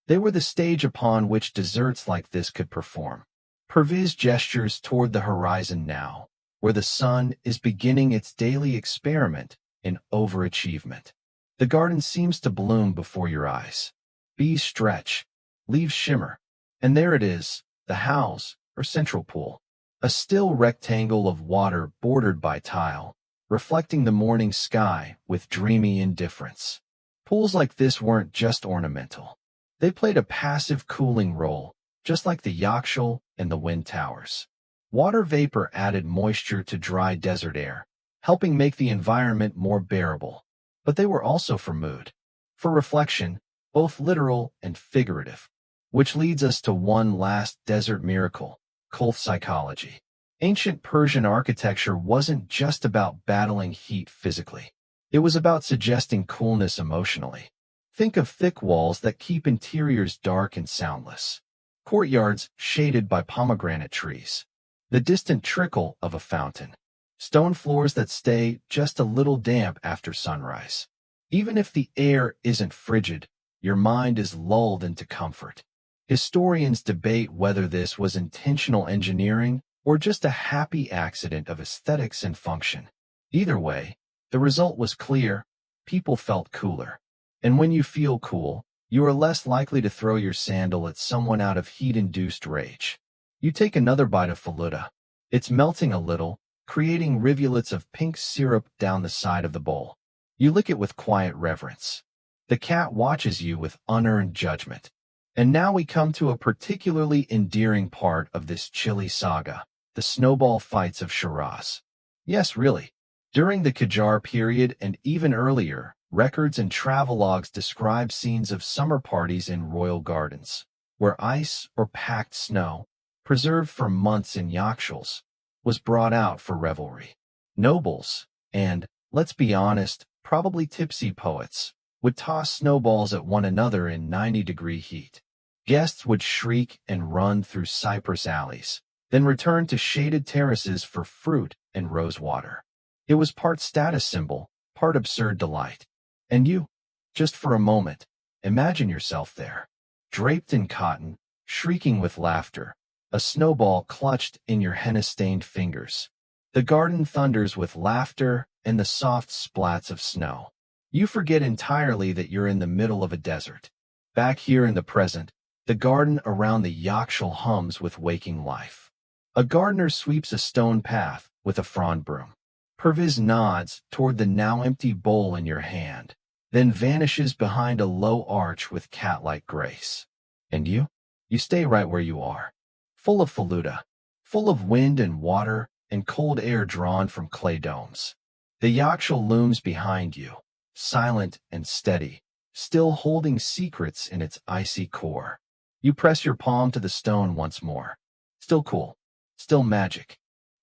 They were the stage upon which desserts like this could perform. Perviz gestures toward the horizon now, where the sun is beginning its daily experiment in overachievement. The garden seems to bloom before your eyes. Bees stretch, leaves shimmer, and there it is, the house, or central pool. A still rectangle of water bordered by tile, reflecting the morning sky with dreamy indifference. Pools like this weren't just ornamental. They played a passive cooling role, just like the yakhchal and the wind towers. Water vapor added moisture to dry desert air, helping make the environment more bearable. But they were also for mood, for reflection, both literal and figurative. Which leads us to one last desert miracle. Cult psychology. Ancient Persian architecture wasn't just about battling heat physically. It was about suggesting coolness emotionally. Think of thick walls that keep interiors dark and soundless. Courtyards shaded by pomegranate trees. The distant trickle of a fountain. Stone floors that stay just a little damp after sunrise. Even if the air isn't frigid, your mind is lulled into comfort. Historians debate whether this was intentional engineering or just a happy accident of aesthetics and function. Either way, the result was clear. People felt cooler. And when you feel cool, you are less likely to throw your sandal at someone out of heat-induced rage. You take another bite of faluda. It's melting a little, creating rivulets of pink syrup down the side of the bowl. You lick it with quiet reverence. The cat watches you with unearned judgment. And now we come to a particularly endearing part of this chilly saga, the snowball fights of Shiraz. Yes, really. During the Qajar period and even earlier, records and travelogues describe scenes of summer parties in royal gardens, where ice or packed snow, preserved for months in yakhchals, was brought out for revelry. Nobles, and, let's be honest, probably tipsy poets, would toss snowballs at one another in 90-degree heat. Guests would shriek and run through cypress alleys, then return to shaded terraces for fruit and rose water. It was part status symbol, part absurd delight. And you, just for a moment, imagine yourself there, draped in cotton, shrieking with laughter, a snowball clutched in your henna-stained fingers. The garden thunders with laughter and the soft splats of snow. You forget entirely that you're in the middle of a desert. Back here in the present, the garden around the yakhchal hums with waking life. A gardener sweeps a stone path with a frond broom. Perviz nods toward the now empty bowl in your hand, then vanishes behind a low arch with cat-like grace. And you? You stay right where you are, full of faluda, full of wind and water and cold air drawn from clay domes. The yakhchal looms behind you, silent and steady, still holding secrets in its icy core. You press your palm to the stone once more. Still cool. Still magic.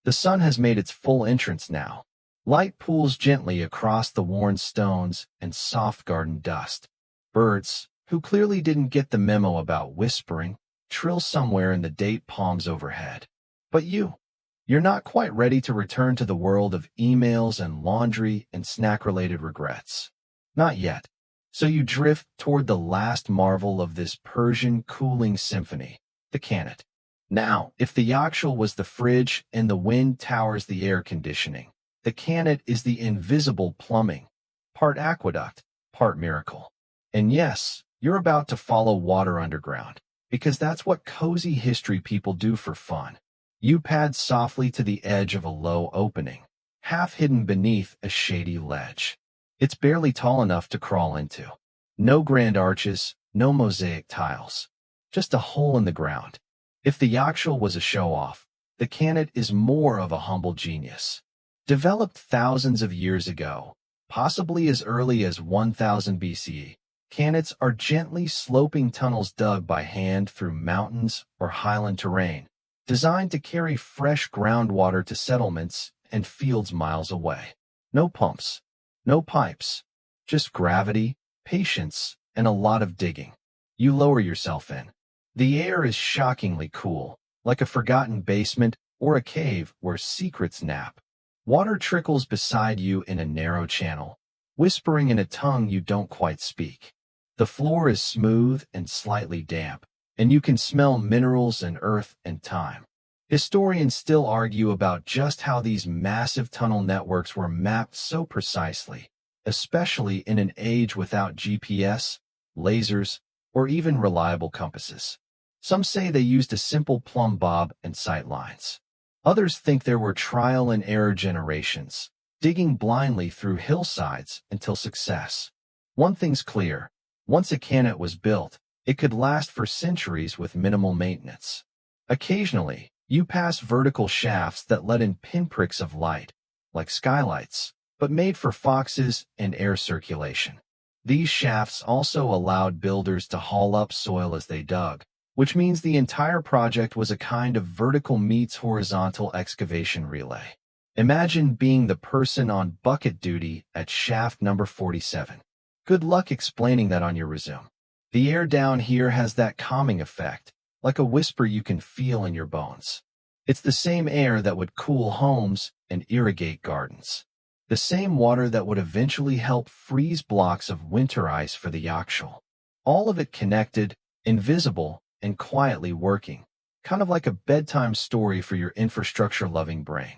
The sun has made its full entrance now. Light pools gently across the worn stones and soft garden dust. Birds, who clearly didn't get the memo about whispering, trill somewhere in the date palms overhead. But you're not quite ready to return to the world of emails and laundry and snack-related regrets. Not yet. So you drift toward the last marvel of this Persian cooling symphony, the Kanat. Now, if the yakhchal was the fridge and the wind towers the air conditioning, the Kanat is the invisible plumbing, part aqueduct, part miracle. And yes, you're about to follow water underground, because that's what cozy history people do for fun. You pad softly to the edge of a low opening, half hidden beneath a shady ledge. It's barely tall enough to crawl into. No grand arches, no mosaic tiles. Just a hole in the ground. If the yakhchal was a show-off, the Kanat is more of a humble genius. Developed thousands of years ago, possibly as early as 1000 BCE, Kanats are gently sloping tunnels dug by hand through mountains or highland terrain, designed to carry fresh groundwater to settlements and fields miles away. No pumps, no pipes, just gravity, patience, and a lot of digging. You lower yourself in. The air is shockingly cool, like a forgotten basement or a cave where secrets nap. Water trickles beside you in a narrow channel, whispering in a tongue you don't quite speak. The floor is smooth and slightly damp, and you can smell minerals and earth and time. Historians still argue about just how these massive tunnel networks were mapped so precisely, especially in an age without GPS, lasers, or even reliable compasses. Some say they used a simple plumb bob and sight lines. Others think there were trial and error generations, digging blindly through hillsides until success. One thing's clear. Once a Kanat was built, it could last for centuries with minimal maintenance. Occasionally, you pass vertical shafts that let in pinpricks of light, like skylights, but made for foxes and air circulation. These shafts also allowed builders to haul up soil as they dug, which means the entire project was a kind of vertical meets horizontal excavation relay. Imagine being the person on bucket duty at shaft number 47. Good luck explaining that on your resume. The air down here has that calming effect, like a whisper you can feel in your bones. It's the same air that would cool homes and irrigate gardens. The same water that would eventually help freeze blocks of winter ice for the yakhchal. All of it connected, invisible, and quietly working, kind of like a bedtime story for your infrastructure-loving brain.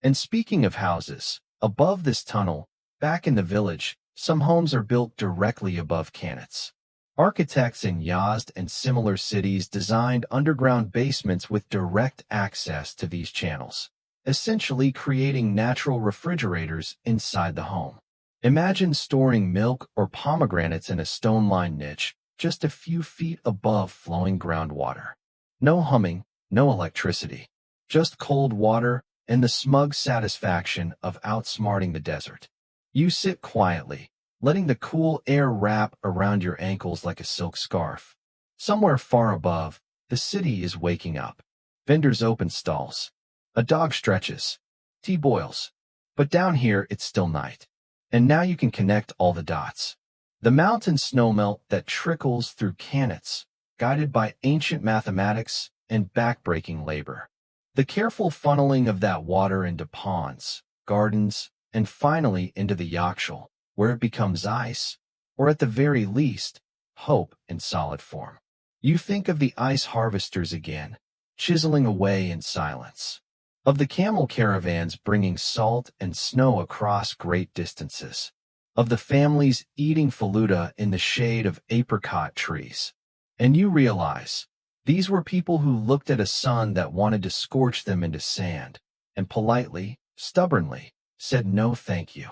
And speaking of houses, above this tunnel, back in the village, some homes are built directly above Kanats. Architects in Yazd and similar cities designed underground basements with direct access to these channels, essentially creating natural refrigerators inside the home. Imagine storing milk or pomegranates in a stone-lined niche, just a few feet above flowing groundwater. No humming, no electricity, just cold water and the smug satisfaction of outsmarting the desert. You sit quietly, letting the cool air wrap around your ankles like a silk scarf. Somewhere far above, the city is waking up. Vendors open stalls. A dog stretches. Tea boils. But down here, it's still night. And now you can connect all the dots. The mountain snowmelt that trickles through Kanats, guided by ancient mathematics and backbreaking labor. The careful funneling of that water into ponds, gardens, and finally into the yakhchal, where it becomes ice, or at the very least, hope in solid form. You think of the ice harvesters again, chiseling away in silence. Of the camel caravans bringing salt and snow across great distances. Of the families eating faluda in the shade of apricot trees. And you realize, these were people who looked at a sun that wanted to scorch them into sand, and politely, stubbornly, said no thank you.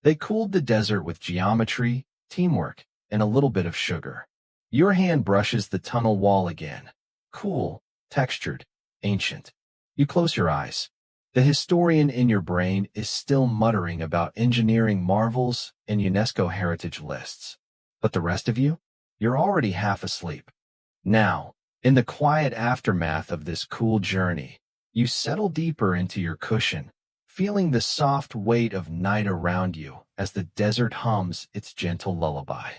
They cooled the desert with geometry, teamwork, and a little bit of sugar. Your hand brushes the tunnel wall again. Cool, textured, ancient. You close your eyes. The historian in your brain is still muttering about engineering marvels and UNESCO heritage lists. But the rest of you? You're already half asleep. Now, in the quiet aftermath of this cool journey, you settle deeper into your cushion, feeling the soft weight of night around you as the desert hums its gentle lullaby.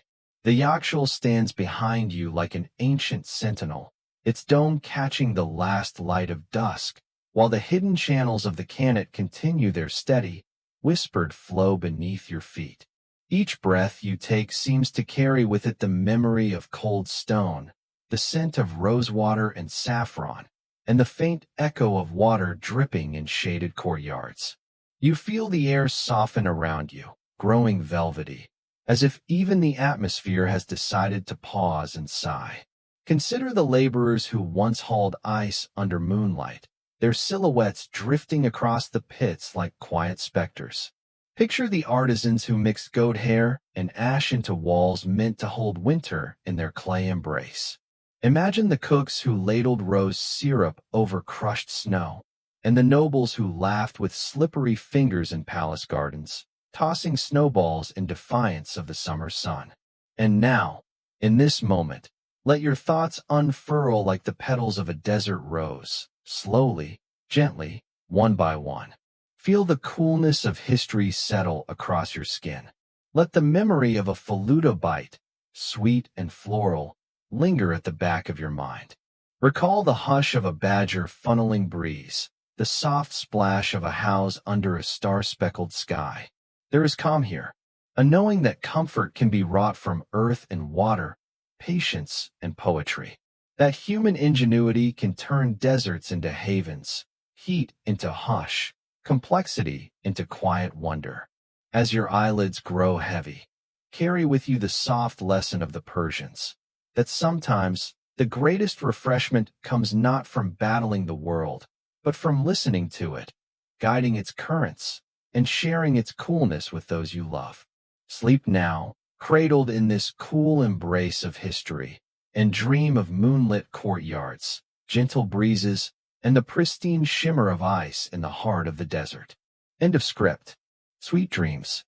The yakhchal stands behind you like an ancient sentinel, its dome catching the last light of dusk, while the hidden channels of the Kanat continue their steady, whispered flow beneath your feet. Each breath you take seems to carry with it the memory of cold stone, the scent of rosewater and saffron, and the faint echo of water dripping in shaded courtyards. You feel the air soften around you, growing velvety, as if even the atmosphere has decided to pause and sigh. Consider the laborers who once hauled ice under moonlight, their silhouettes drifting across the pits like quiet specters. Picture the artisans who mixed goat hair and ash into walls meant to hold winter in their clay embrace. Imagine the cooks who ladled rose syrup over crushed snow, and the nobles who laughed with slippery fingers in palace gardens, tossing snowballs in defiance of the summer sun. And now, in this moment, let your thoughts unfurl like the petals of a desert rose, slowly, gently, one by one. Feel the coolness of history settle across your skin. Let the memory of a faluda bite, sweet and floral, linger at the back of your mind. Recall the hush of a badger funneling breeze, the soft splash of a house under a star-speckled sky. There is calm here, a knowing that comfort can be wrought from earth and water, patience and poetry. That human ingenuity can turn deserts into havens, heat into hush, complexity into quiet wonder. As your eyelids grow heavy, carry with you the soft lesson of the Persians, that sometimes the greatest refreshment comes not from battling the world, but from listening to it, guiding its currents, and sharing its coolness with those you love. Sleep now, cradled in this cool embrace of history, and dream of moonlit courtyards, gentle breezes, and the pristine shimmer of ice in the heart of the desert. End of script. Sweet dreams.